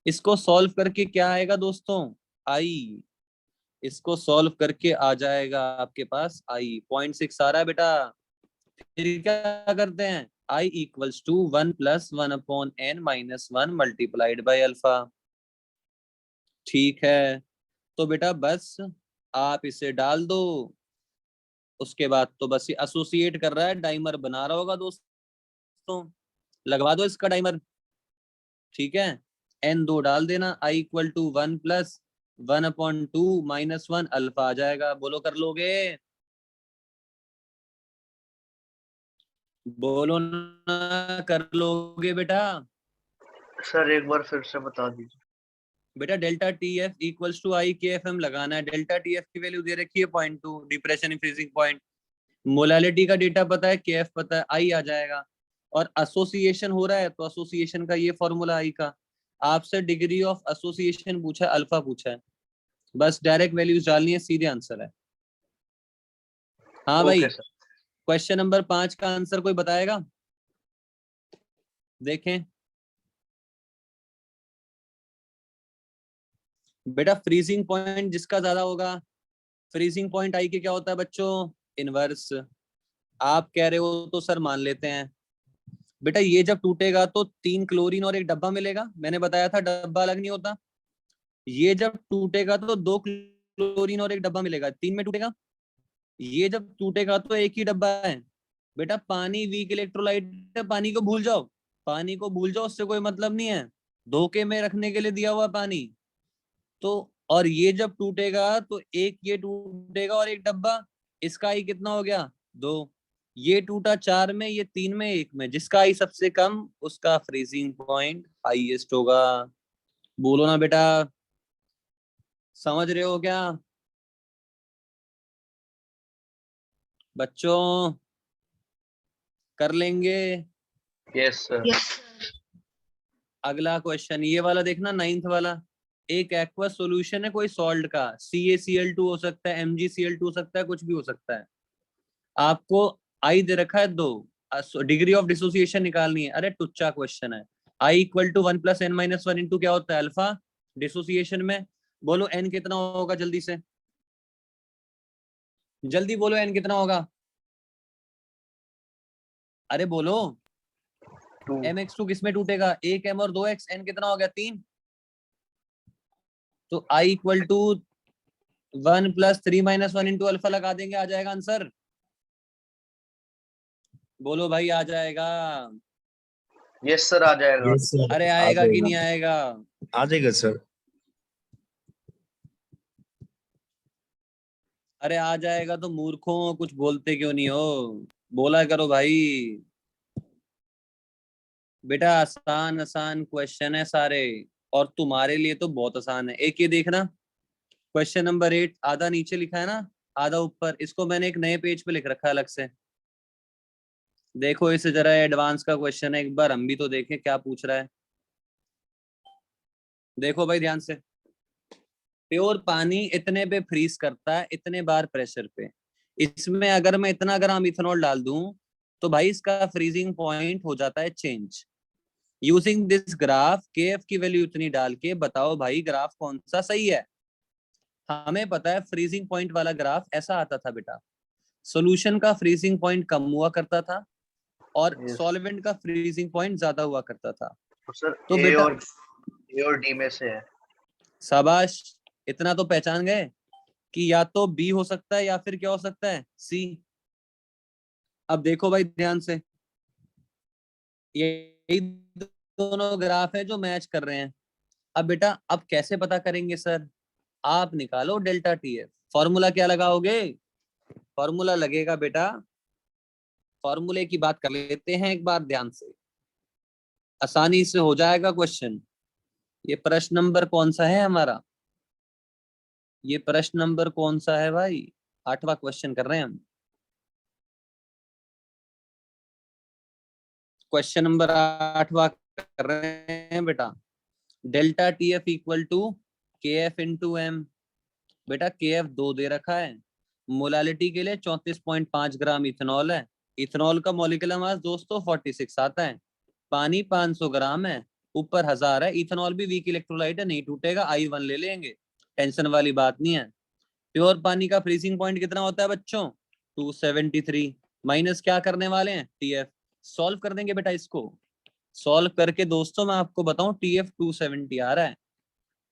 इसको सॉल्व करके क्या आएगा दोस्तों? आई। इसको सॉल्व करके आ जाएगा आपके पास आई 0.6 आ रहा है बेटा। फिर क्या करते हैं? I equals to 1+1/n-1 multiplied by alpha. ठीक है, तो बेटा बस आप इसे डाल दो। उसके बाद तो बस ये एसोसिएट कर रहा है, डाइमर बना रहा होगा दोस्तों। लगवा दो इसका डाइमर। ठीक है, n2 डाल देना, आई इक्वल टू 1+1/2 - 1 अल्फा आ जाएगा। बोलो कर लोगे? बोलो ना, कर लोगे बेटा? सर एक बार फिर से बता दीजिए। बेटा delta T f equals to i K f m लगाना है। डेल्टा टी एफ की वैल्यू दे रखी है 0.2, depression in freezing point. Molality का डेटा पता है, के एफ पता है, आई आ जाएगा। और एसोसिएशन हो रहा है, तो एसोसिएशन का ये फॉर्मूला आई का। आपसे डिग्री ऑफ एसोसिएशन पूछा है, अल्फा पूछा है, बस डायरेक्ट वैल्यूज डालनी है, सीधे आंसर है। हाँ भाई, ओके सर। क्वेश्चन नंबर 5 का आंसर कोई बताएगा? देखें बेटा, फ्रीजिंग पॉइंट जिसका ज्यादा होगा, फ्रीजिंग पॉइंट आई के क्या होता है बच्चों? इनवर्स। आप कह रहे हो तो सर मान लेते हैं। बेटा ये जब टूटेगा तो 3 क्लोरीन और एक डब्बा मिलेगा, मैंने बताया था डब्बा अलग नहीं होता। ये जब टूटेगा तो 2 क्लोरीन और एक डब्बा मिलेगा, 3 में टूटेगा। ये जब टूटेगा तो एक ही डब्बा है। बेटा पानी वीक इलेक्ट्रोलाइट है, पानी को भूल जाओ। पानी को भूल जाओ, उससे कोई मतलब नहीं है, धोखे में रखने के लिए दिया हुआ पानी। तो और ये जब टूटेगा तो एक ये टूटेगा और एक डब्बा, इसका आई कितना हो गया? 2। ये टूटा 4 में, ये 3 में, 1 में, जिसका आई सबसे कम उसका फ्रीजिंग पॉइंट हाईएस्ट होगा। बोलो ना बेटा, समझ रहे हो क्या? बच्चों कर लेंगे। Yes sir. Yes, sir. अगला क्वेश्चन ये वाला देखना, 9th वाला। एक एक्वा सॉल्यूशन है कोई सॉल्ट का, CaCl2 हो सकता है, MgCl2 हो सकता है, कुछ भी हो सकता है। आपको आई दे रखा है 2, डिग्री ऑफ डिसोसिएशन निकालनी है। अरे टुच्चा क्वेश्चन है। I equal to 1 + n-1 into क्या होता है अल्फा डिसोसिएशन में। बोलो n कितना होगा जल्दी से, जल्दी बोलो n कितना होगा। अरे बोलो 2 mx2 किसमें टूटेगा, 1m और 2x, n कितना हो गया 3। तो I equal to 1 + 3-1 into alpha लगा देंगे, आ जाएगा आंसर। बोलो भाई आ जाएगा। यस सर आ जाएगा। यस सर, अरे आ आएगा कि जाएगा, नहीं आएगा। आ जाएगा सर। अरे आ जाएगा तो मूर्खों कुछ बोलते क्यों नहीं हो, बोला करो भाई। बेटा आसान आसान क्वेश्चन है सारे, और तुम्हारे लिए तो बहुत आसान है। एक ये देखना, क्वेश्चन नंबर 8, आधा नीचे लिखा है ना, आधा ऊपर। इसको मैंने एक नए पेज पे लिख रखा है अलग से। देखो इसे जरा, एडवांस का क्वेश्चन है, एक बार हम भी तो देखें क्या पूछ रहा है। देखो भाई ध्यान से, प्योर पानी इतने पे फ्रीज करता है इतने बार प्रेशर पे। इसमें अगर मैं इतना ग्राम इथेनॉल डाल दूं तो भाई इसका फ्रीजिंग पॉइंट हो जाता है change. Using this graph KF की वैल्यू इतनी डाल के बताओ भाई ग्राफ कौन सा सही है। हमें पता है फ्रीजिंग पॉइंट वाला ग्राफ ऐसा आता था बेटा, सॉल्यूशन का फ्रीजिंग पॉइंट कम हुआ करता था और यस सॉल्वेंट का फ्रीजिंग पॉइंट ज्यादा हुआ करता था। तो सर तो ए बेटा और डी में से है। शाबाश, इतना तो पहचान गए कि या तो बी हो सकता है या फिर क्या हो सकता है सी। अब देखो भाई ध्यान से, यही दोनों ग्राफ है जो मैच कर रहे हैं। अब बेटा अब कैसे पता करेंगे सर, आप निकालो डेल्टा TF। फॉर्मूला क्या लगाओगे, फॉर्मूला लगेगा बेटा, फॉर्मूले की बात कर लेते हैं एक बार ध्यान से, आसानी से हो जाएगा क्वेश्चन। ये प्रश्न नंबर कौन सा है हमारा, ये प्रश्न नंबर कौन सा है भाई, 8वां क्वेश्चन कर रहे हैं हम। क्वेश्चन नंबर 8वां कर रहे हैं बेटा। Delta TF equal to KF into m. बेटा KF 2 दे रखा है, मोलालिटी के लिए 34.5 ग्राम इथेनॉल है। इथेनॉल का मॉलिक्यूलर मास दोस्तों 46 आता है। पानी 500 ग्राम है, ऊपर 1000 है। इथेनॉल भी वीक इलेक्ट्रोलाइट है, नहीं टूटेगा, I1 ले लेंगे, टेंशन वाली बात नहीं है। प्योर पानी का फ्रीजिंग पॉइंट कितना होता है बच्चों, 273। माइनस क्या करने वाले हैं TF, सॉल्व कर देंगे बेटा इसको। सॉल्व करके दोस्तों मैं आपको बताऊं TF 270 आ रहा है,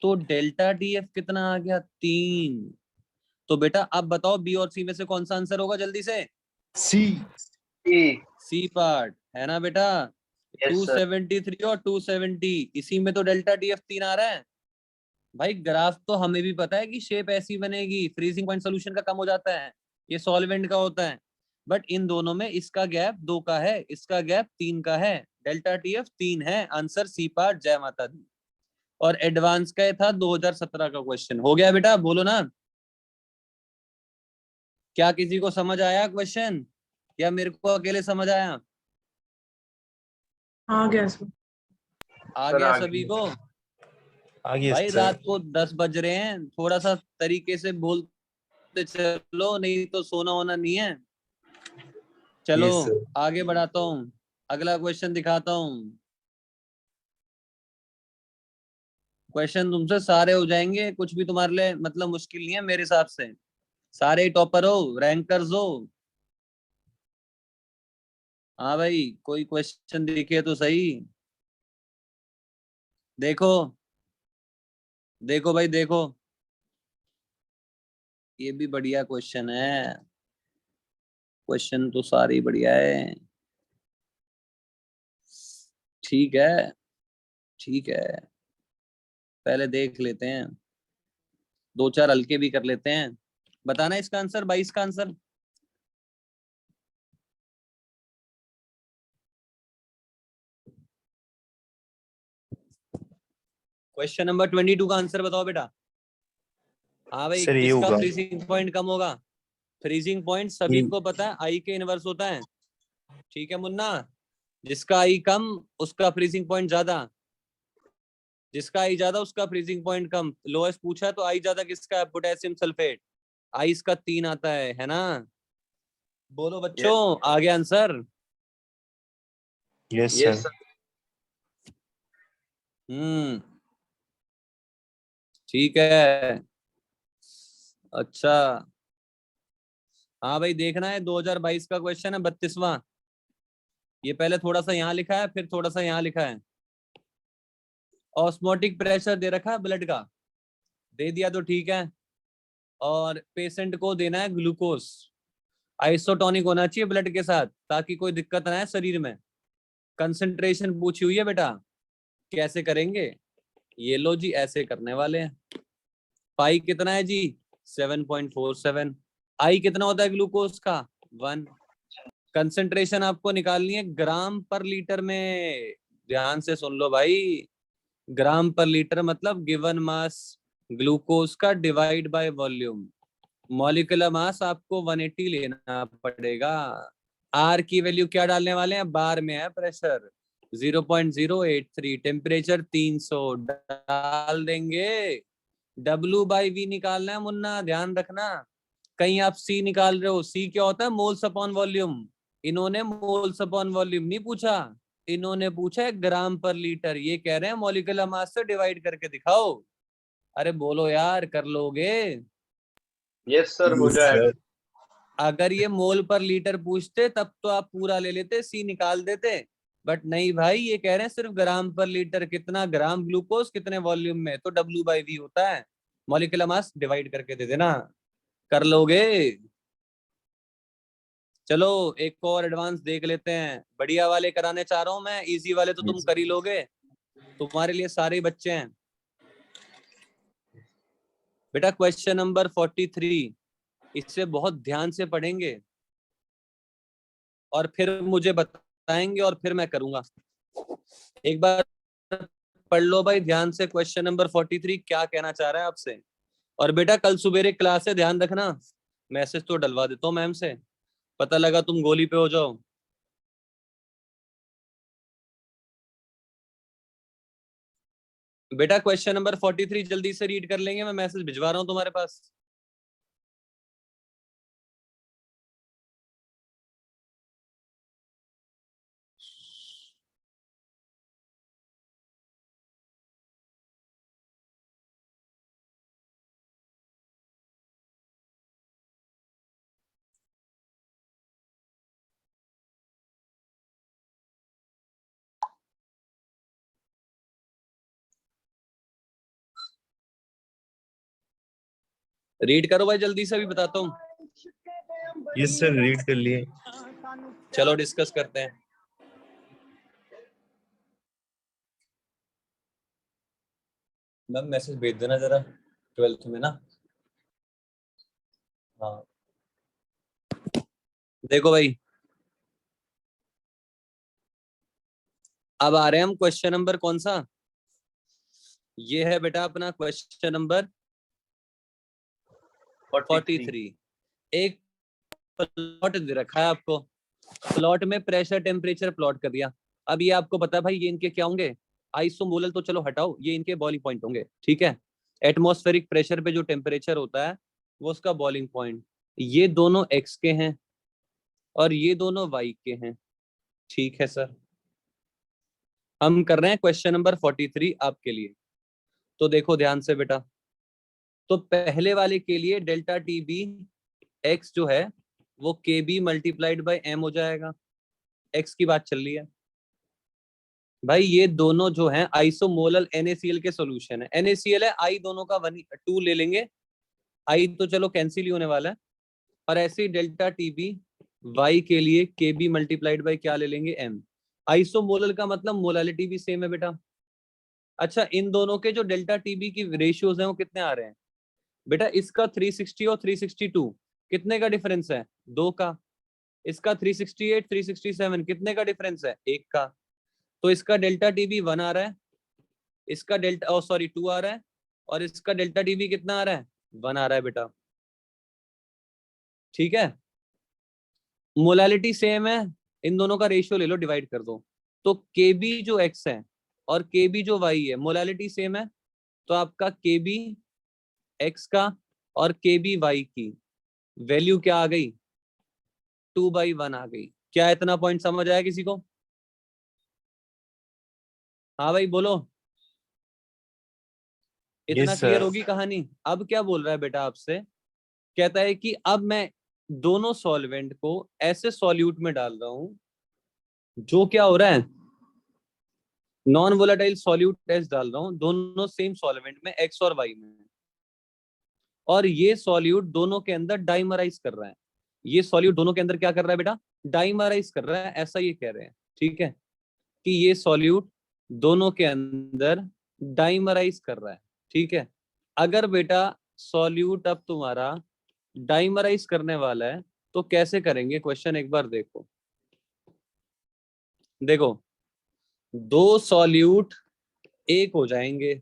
तो डेल्टा TF कितना आ गया 3। तो बेटा अब बताओ बी और सी में से कौन सा आंसर होगा जल्दी से। सी। ई सी पार्ट है ना बेटा। Yes sir. 273 और 270, इसी में तो डेल्टा TF 3 आ रहा है। भाई ग्राफ तो हमें भी पता है कि शेप ऐसी बनेगी, फ्रीजिंग पॉइंट सोल्यूशन का कम हो जाता है, ये सॉल्वेंट का होता है। बट इन दोनों में इसका गैप 2 का है, इसका गैप 3 का है, डेल्टा TF 3 है। आंसर सी पार्ट, जय माता दी। और एडवांस का था 2017 का क्वेश्चन। हो गया बेटा, बोलो ना, क्या किसी को समझ आया क्वेश्चन या मेरे को अकेले समझ आया। आ गया सर। आ सर गया आ सभी गया। को। आगे भाई सर। रात को 10 बज रहे हैं, थोड़ा सा तरीके से बोलते चलो, नहीं तो सोना होना नहीं है। चलो यस सर। आगे बढ़ाता हूँ, अगला क्वेश्चन दिखाता हूँ। क्वेश्चन तुमसे सारे हो जाएंगे, कुछ भी तुम्हारे लिए मतलब मुश्किल नहीं है मेरे हिसाब से। सारे टॉपर हो, रैंकर्स हो। हाँ भाई कोई क्वेश्चन दिखे तो सही। देखो देखो भाई देखो, ये भी बढ़िया क्वेश्चन है, क्वेश्चन तो सारे ही बढ़िया है। ठीक है ठीक है, पहले देख लेते हैं, 2-4 हल्के भी कर लेते हैं। बताना इसका आंसर, 22 का आंसर। क्वेश्चन नंबर 22 का आंसर बताओ बेटा। हाँ भाई सर ये किसका होगा। फ्रीजिंग पॉइंट कम होगा, फ्रीजिंग पॉइंट सभी को पता है आई के इनवर्स होता है, ठीक है मुन्ना। जिसका आई कम उसका फ्रीजिंग पॉइंट ज्यादा, जिसका आई ज्यादा उसका फ्रीजिंग पॉइंट कम। लोएस्ट पूछा तो आई ज्यादा किसका है? Potassium sulphate. आई इसका 3 आता है ना। बोलो बच्चों, आगे answer. Yes yes sir. Sir. ठीक है। अच्छा हाँ भाई, देखना है 2022 का क्वेश्चन है 32वां। ये पहले थोड़ा सा यहाँ लिखा है, फिर थोड़ा सा यहाँ लिखा है। ऑस्मोटिक प्रेशर दे रखा है ब्लड का, दे दिया तो ठीक है। और पेशेंट को देना है ग्लूकोज, आइसोटोनिक होना चाहिए ब्लड के साथ ताकि कोई दिक्कत ना आए शरीर में। कंसंट्रेशन पूछी हुई है बेटा, कैसे करेंगे? ये लो जी, ऐसे करने वाले हैं। पाई कितना है जी? 7.47। आई कितना होता है ग्लूकोज का? 1। कंसंट्रेशन आपको निकालनी है ग्राम पर लीटर में। ध्यान से सुन लो भाई, ग्राम पर लीटर मतलब गिवन मास ग्लूकोज का divide by volume. Molecular mass आपको 180 लेना पड़ेगा। आर की वैल्यू क्या डालने वाले हैं? बार में है प्रेशर 0.083, टेम्परेचर 300 डाल देंगे। डब्ल्यू बाई वी निकालना है मुन्ना, ध्यान रखना। कहीं आप सी निकाल रहे हो, सी क्या होता है? Moles upon volume. इन्होंने मोल्स अपॉन वॉल्यूम नहीं पूछा, इन्होंने पूछा है ग्राम पर लीटर। ये कह रहे हैं मॉलिक्यूलर मास से डिवाइड करके दिखाओ। अरे बोलो यार, कर लोगे? यस सर, हो यस जाएगा। सर। अगर ये मोल पर लीटर पूछते तब तो आप पूरा ले लेते, सी निकाल देते। बट नहीं भाई, ये कह रहे हैं सिर्फ ग्राम पर लीटर, कितना ग्राम ग्लूकोज कितने वॉल्यूम में, तो डब्ल्यू बाई वी होता है। मॉलिक्यूलर मास डिवाइड करके दे देना। कर लोगे? चलो एक और एडवांस देख लेते हैं। बढ़िया वाले कराने चाह रहा हूं मैं, इजी वाले तो तुम कर ही लोगे, तुम्हारे लिए सारे ही बच्चे हैं। बेटा क्वेश्चन नंबर 43, इसे बहुत ध्यान से पढ़ेंगे और फिर मुझे बताएंगे और फिर मैं करूंगा। एक बार पढ़ लो भाई ध्यान से, क्वेश्चन नंबर 43 क्या कहना चाह रहा है आपसे। और बेटा कल सुबेरे क्लास है, ध्यान रखना। मैसेज तो डलवा देता हूँ मैम से, पता लगा तुम गोली पे हो जाओ। बेटा क्वेश्चन नंबर 43 जल्दी से रीड कर लेंगे, मैं मैसेज भिजवा रहा हूँ तुम्हारे पास। रीड करो भाई जल्दी से, भी बताता हूँ। यस सर, रीड कर लिए। चलो डिस्कस करते हैं। मैम मैसेज भेज देना जरा 12th में ना। हाँ देखो भाई, अब आ रहे हैं हम क्वेश्चन नंबर कौन सा? ये है बेटा अपना क्वेश्चन नंबर 43। एक प्लॉट दे रखा है आपको, प्लॉट में प्रेशर टेम्परेचर प्लॉट कर दिया। अब ये आपको पता है भाई, ये इनके क्या होंगे? आइसोमोलल तो चलो हटाओ, ये इनके बॉइलिंग पॉइंट होंगे, ठीक है। एटमॉस्फेरिक प्रेशर पे जो टेम्परेचर होता है वो उसका बॉइलिंग पॉइंट। ये दोनों एक्स के हैं और ये दोनों वाई के हैं, ठीक है सर। हम कर रहे हैं क्वेश्चन नंबर 43 आपके लिए। तो देखो ध्यान से बेटा, तो पहले वाले के लिए डेल्टा टी बी एक्स जो है वो के बी मल्टीप्लाइड बाई एम हो जाएगा। एक्स की बात चल रही है भाई। ये दोनों जो हैं आइसोमोलल NaCl के सॉल्यूशन है। NaCl है, आई दोनों का 2 ले लेंगे, आई तो चलो कैंसिल ही होने वाला है। और ऐसे ही डेल्टा टी बी वाई के लिए के बी मल्टीप्लाइड बाई क्या ले लेंगे? एम। आइसोमोलल का मतलब मोलालिटी भी सेम है बेटा। अच्छा इन दोनों के जो डेल्टा टीबी की रेशियोज हैं वो कितने आ रहे हैं बेटा? इसका 360 और 362 कितने का डिफरेंस है? 2 का। इसका 368 367 कितने का डिफरेंस है? 1 का। तो इसका डेल्टा टीबी 1 आ रहा है, इसका डेल्टा 2 आ रहा है, और इसका डेल्टा टीबी कितना आ रहा है? 1 आ रहा है बेटा। ठीक है, मोलालिटी सेम है, इन दोनों का रेशियो ले लो, डिवाइड कर दो। तो केबी जो एक्स है और केबी जो वाई है, मोलालिटी सेम है, तो आपका केबी एक्स का और केबी वाई की वैल्यू क्या आ गई, 2/1 आ गई। क्या इतना पॉइंट समझ आया किसी को? हाँ भाई बोलो, इतना Yes, क्लियर sir. होगी कहानी? अब क्या बोल रहा है बेटा आपसे, कहता है कि अब मैं दोनों सॉल्वेंट को ऐसे सॉल्यूट में डाल रहा हूं जो क्या हो रहा है, नॉन वोलेटाइल सॉल्यूट एस डाल रहा हूं, दोनों सेम सॉल्वेंट में, एक्स और वाई में, और ये सॉल्यूट दोनों के अंदर डाइमराइज कर रहा है। ये सॉल्यूट दोनों के अंदर क्या कर रहा है बेटा, डाइमराइज कर रहा है, ऐसा ये कह रहे हैं। ठीक है, कि ये सॉल्यूट दोनों के अंदर डाइमराइज कर रहा है। ठीक है, अगर बेटा सॉल्यूट अब तुम्हारा डाइमराइज करने वाला है तो कैसे करेंगे, क्वेश्चन एक बार देखो। देखो, दो सॉल्यूट एक हो जाएंगे,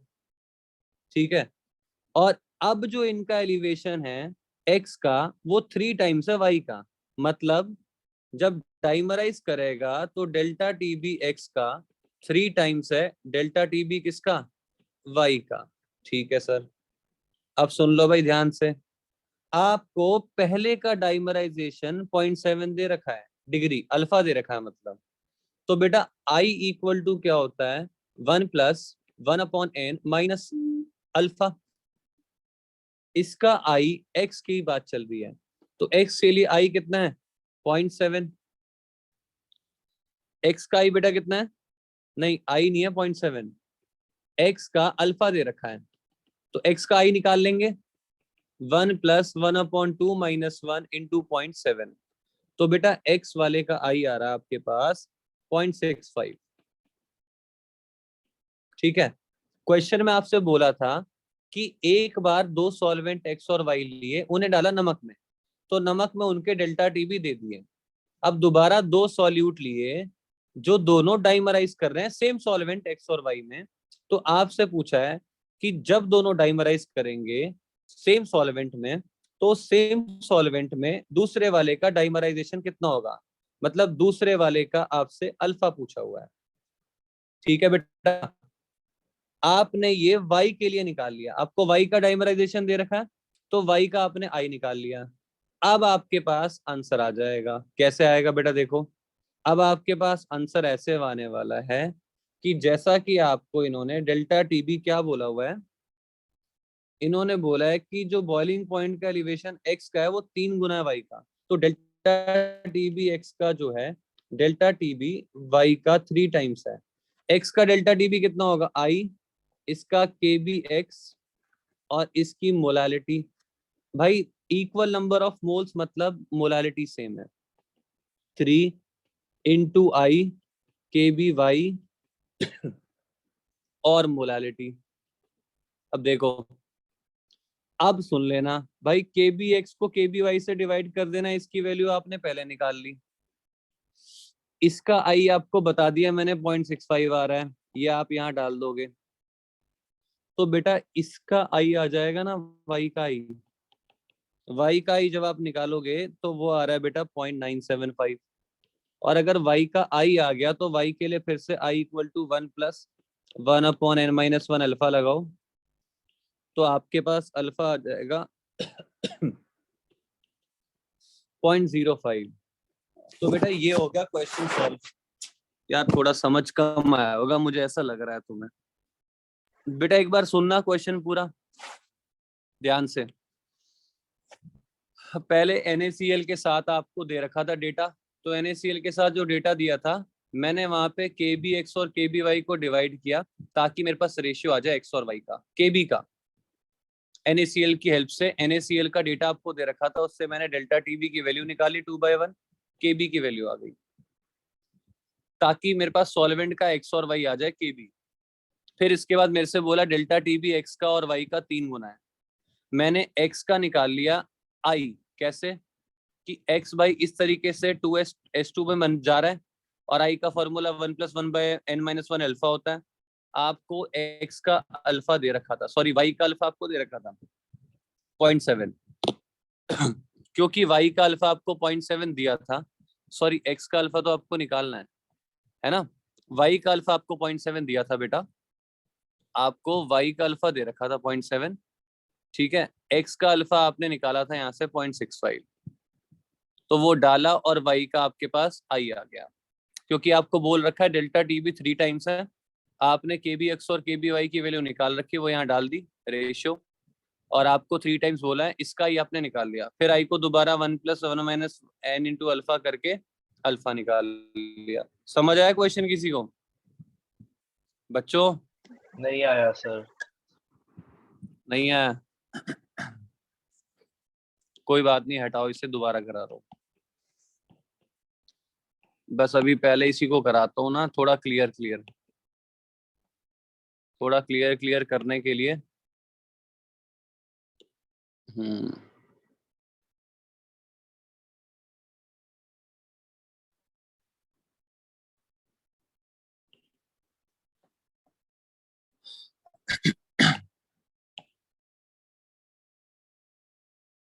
ठीक है, और अब जो इनका एलिवेशन है x का, वो 3 टाइम्स है y का। मतलब जब डाइमराइज करेगा तो डेल्टा टी बी x का 3 टाइम्स है डेल्टा टी बी किसका, y का। ठीक है सर, अब सुन लो भाई ध्यान से, आपको पहले का डाइमराइजेशन 0.7 दे रखा है, डिग्री अल्फा दे रखा है मतलब। तो बेटा I इक्वल टू क्या होता है, 1+1/n माइनस अल्फा। इसका I x की बात चल रही है, तो x के लिए I कितना है, 0.7। x का I बेटा कितना है, नहीं I नहीं है 0.7, x का अल्फा दे रखा है, तो x का I निकाल लेंगे, 1+1/2 माइनस 1 इंटू 0.7। तो बेटा x वाले का I आ रहा है आपके पास 0.65। ठीक है, क्वेश्चन में आपसे बोला था कि एक बार दो सॉल्वेंट x और y लिए, उन्हें डाला नमक में, तो नमक में उनके डेल्टा टी भी दे दिए। अब दोबारा दो सॉल्यूट लिए जो दोनों डाइमराइज कर रहे हैं सेम सॉल्वेंट x और y में, तो आपसे पूछा है कि जब दोनों डाइमराइज करेंगे सेम सॉल्वेंट में, तो सेम सॉल्वेंट में दूसरे वाले का डाइमराइजेशन कितना होगा, मतलब दूसरे वाले का आपसे अल्फा पूछा हुआ है। ठीक है बेटा, आपने ये y के लिए निकाल लिया, आपको y का डाइमराइजेशन दे रखा है, तो y का आपने I निकाल लिया। अब आपके पास आंसर आ जाएगा, कैसे आएगा बेटा देखो, अब आपके पास आंसर ऐसे आने वाला है कि जैसा कि आपको इन्होंने डेल्टा टीबी क्या बोला हुआ है, इन्होंने बोला है कि जो बॉइलिंग पॉइंट का एलिवेशन x का है वो 3 गुना y का, तो डेल्टा टीबी x का जो है, डेल्टा टीबी y का 3 टाइम्स है। x का डेल्टा टीबी कितना होगा I, इसका केबी एक्स, और इसकी मोलालिटी। भाई इक्वल नंबर ऑफ मोल्स मतलब मोलालिटी सेम है, 3 इंटू आई केबी वाई और मोलालिटी। अब देखो, अब सुन लेना भाई, केबी एक्स को केबी वाई से डिवाइड कर देना, इसकी वैल्यू आपने पहले निकाल ली। इसका आई आपको बता दिया मैंने 0.65 आ रहा है, ये आप यहाँ डाल दोगे, तो बेटा इसका आई आ जाएगा ना, वाई का आई, y का i जब आप निकालोगे तो वो आ रहा है बेटा 0.975। और अगर y का i आ गया तो y के लिए फिर से i equal to 1+1/n-1 alpha लगाओ, तो आपके पास अल्फा आ जाएगा 0.05। तो बेटा ये हो गया क्वेश्चन सॉल्व। यार थोड़ा समझ कम आया होगा, मुझे ऐसा लग रहा है तुम्हें। बेटा एक बार सुनना क्वेश्चन पूरा ध्यान से। पहले NaCl के साथ आपको दे रखा था डेटा, तो NaCl के साथ जो डेटा दिया था, मैंने वहां पे kbx और kby को डिवाइड किया ताकि मेरे पास रेशियो आ जाए x और y का, kb का। NaCl की हेल्प से, NaCl का डेटा आपको दे रखा था, उससे मैंने डेल्टा टीबी की वैल्यू निकाली 2/1, kb की वैल्यू आ गई, ताकि मेरे पास सॉल्वेंट का x और y आ जाए kb। फिर इसके बाद मेरे से बोला डेल्टा टीबी x का और y का 3 गुना है, मैंने x का निकाल लिया I, कैसे कि x बाई इस तरीके से 2s2 में बन जा रहा है, और i का फॉर्मूला 1+1/n-1 अल्फा होता है। आपको x का अल्फा दे रखा था, सॉरी y का अल्फा आपको दे रखा था 0.7। क्योंकि y का अल्फा आपको 0.7 दिया था, सॉरी x का अल्फा तो आपको निकालना है ना। y का अल्फा आपको 0.7 दिया था बेटा, आपको y का अल्फा दे रखा था 0.7, ठीक है। x का अल्फा आपने निकाला था यहाँ से 0.65, तो वो डाला और y का आपके पास i आ गया। क्योंकि आपको बोल रखा है डेल्टा टी भी 3 टाइम्स है, आपने के बी एक्स और के बी वाई की वैल्यू निकाल रखी है, वो यहाँ डाल दी रेशियो, और आपको 3 टाइम्स बोला है, इसका ही आपने निकाल लिया। फिर आई को दोबारा 1 + 1 - n इंटू अल्फा करके अल्फा निकाल लिया। समझ आया क्वेश्चन किसी को बच्चों? नहीं आया सर। नहीं आया, कोई बात नहीं, हटाओ, इसे दोबारा करा दो। बस अभी पहले इसी को कराता हूँ ना, थोड़ा क्लियर करने के लिए।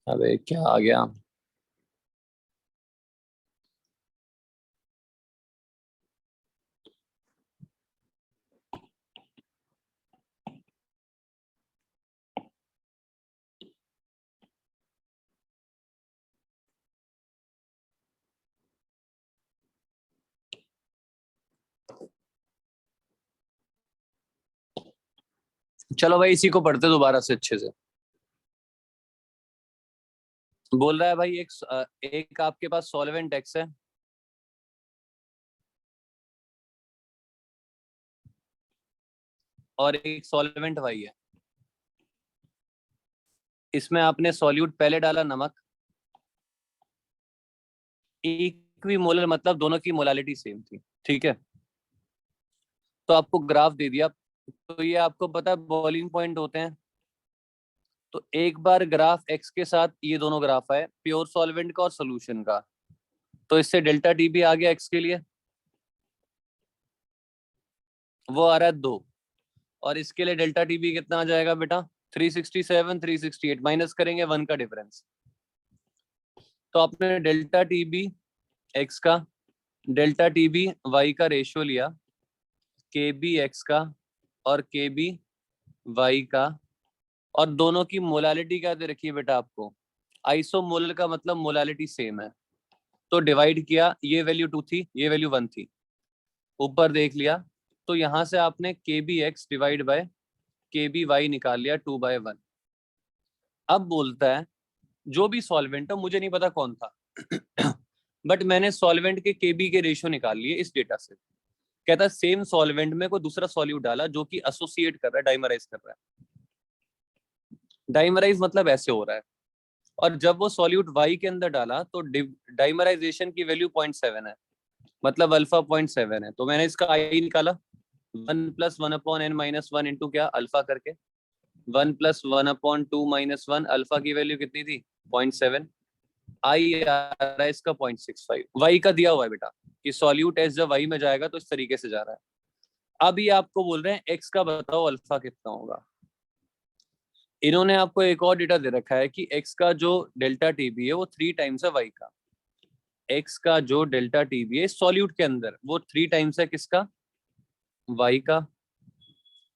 अबे क्या आ गया? चलो भाई इसी को पढ़ते दोबारा से अच्छे से। बोल रहा है भाई एक आपके पास सॉल्वेंट एक्स है और एक सॉल्वेंट वाई है। इसमें आपने सॉल्यूट पहले डाला नमक, इक्विमोलर मतलब दोनों की मोलालिटी सेम थी, ठीक है। तो आपको ग्राफ दे दिया, तो ये आपको पता है बॉइलिंग पॉइंट होते हैं। तो एक बार ग्राफ एक्स के साथ ये दोनों ग्राफ आए, प्योर सॉल्वेंट का और सोल्यूशन का, तो इससे डेल्टा टी भी आ गया एक्स के लिए, वो आ रहा है 2, और इसके लिए डेल्टा टी भी कितना आ जाएगा बेटा? 367 368, माइनस करेंगे 1 का डिफरेंस। तो आपने डेल्टा टी बी एक्स का, डेल्टा टी बी वाई का रेशियो लिया, के बी एक्स का और के बी वाई का, और दोनों की मोलालिटी क्या दे रखी है बेटा आपको? आइसोमोलर का मतलब मोलालिटी सेम है। तो डिवाइड किया, ये वैल्यू 2 थी, ये वैल्यू 1 थी, ऊपर देख लिया, तो यहां से आपने के बी एक्स डिवाइड बाय के बी वाई निकाल लिया 2/1। अब बोलता है जो भी सॉल्वेंट हो, मुझे नहीं पता कौन था बट मैंने सॉल्वेंट के केबी के रेशियो निकाल लिए इस डेटा से। कहता है सेम सॉल्वेंट में कोई दूसरा सॉल्यूट डाला जो कि एसोसिएट कर रहा है, डाइमराइज कर रहा है। डाइमराइज मतलब ऐसे हो रहा है, और जब वो सॉल्यूट वाई के अंदर डाला तो डाइमराइजेशन की वैल्यू 0.7 है, मतलब अल्फा 0.7 है। तो मैंने इसका आई निकाला, 1 + 1/n - 1 इंटू क्या अल्फा करके, 1 + 1/2 - 1, अल्फा की वैल्यू कितनी थी? 0.7। आई आ रहा है इसका 0.65। वाई का दिया हुआ है बेटा कि सॉल्यूट एस जब वाई में जाएगा तो इस तरीके से जा रहा है। अब ये आपको बोल रहे हैं एक्स का बताओ अल्फा कितना होगा। इन्होंने आपको एक और डेटा दे रखा है कि एक्स का जो डेल्टा टीबी है वो 3 टाइम्स है वाई का। एक्स का जो डेल्टा टीबी है सॉल्यूट के अंदर वो 3 टाइम्स है किसका? वाई का।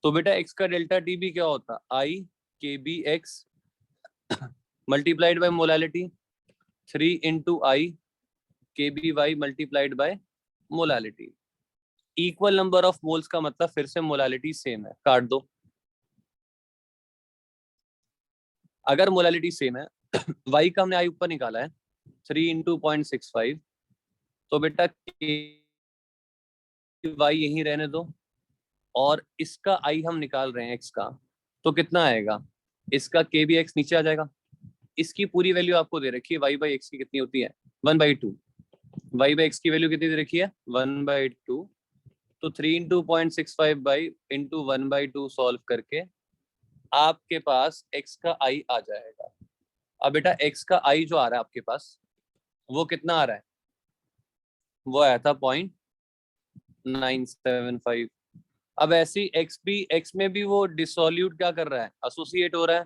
तो बेटा एक्स का डेल्टा टीबी क्या होता? I K b x multiplied by molality, 3 into i K b y multiplied by molality. Equal number of moles का मतलब फिर से मोलालिटी सेम है, काट दो। अगर मोलालिटी सेम है वाई का हमने आई ऊपर निकाला है 3 इंटू 0.65, तो बेटा वाई यहीं रहने दो, और इसका आई हम निकाल रहे हैं एक्स का, तो कितना आएगा? इसका के बी एक्स नीचे आ जाएगा। इसकी पूरी वैल्यू आपको दे रखी है, वाई बाई एक्स की कितनी होती है? 1/2। वाई बाई एक्स की वैल्यू कितनी दे रखी है? 1/2। तो 3 इंटू 0.65 बाई इंटू 1/2 सॉल्व करके आपके पास x का i आ जाएगा। अब बेटा x का i जो आ रहा है आपके पास वो कितना आ रहा है? वो आया था 0.975। अब ऐसी x में भी वो डिसोल्यूट क्या कर रहा है? एसोसिएट हो रहा है।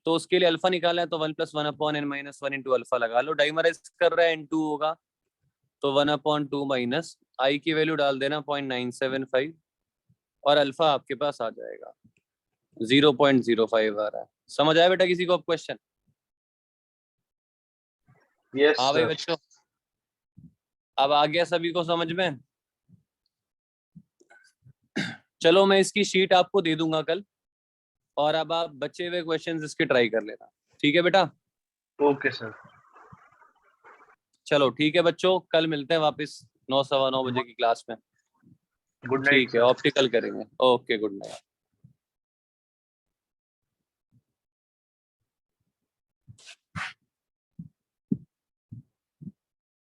तो उसके लिए अल्फा निकालना है तो 1 + 1/n-1 इंटू अल्फा लगा लो। डाइमराइज कर रहा है n2 होगा तो 1/2 माइनस आई की वैल्यू डाल देना 0.975 और अल्फा आपके पास आ जाएगा 0.05 आ रहा है। समझ आया बेटा किसी को अब क्वेश्चन? यस हाँ भाई सर। बच्चों, अब आ गया सभी को समझ में? चलो मैं इसकी शीट आपको दे दूंगा कल और अब आप बचे हुए क्वेश्चंस इसके ट्राई कर लेना, ठीक है बेटा? Okay sir. चलो ठीक है बच्चों, कल मिलते हैं वापस 9 सवा 9 बजे की क्लास में। गुड नाइट ठीक है, सर। ऑप्टिकल करेंगे। Okay, good night.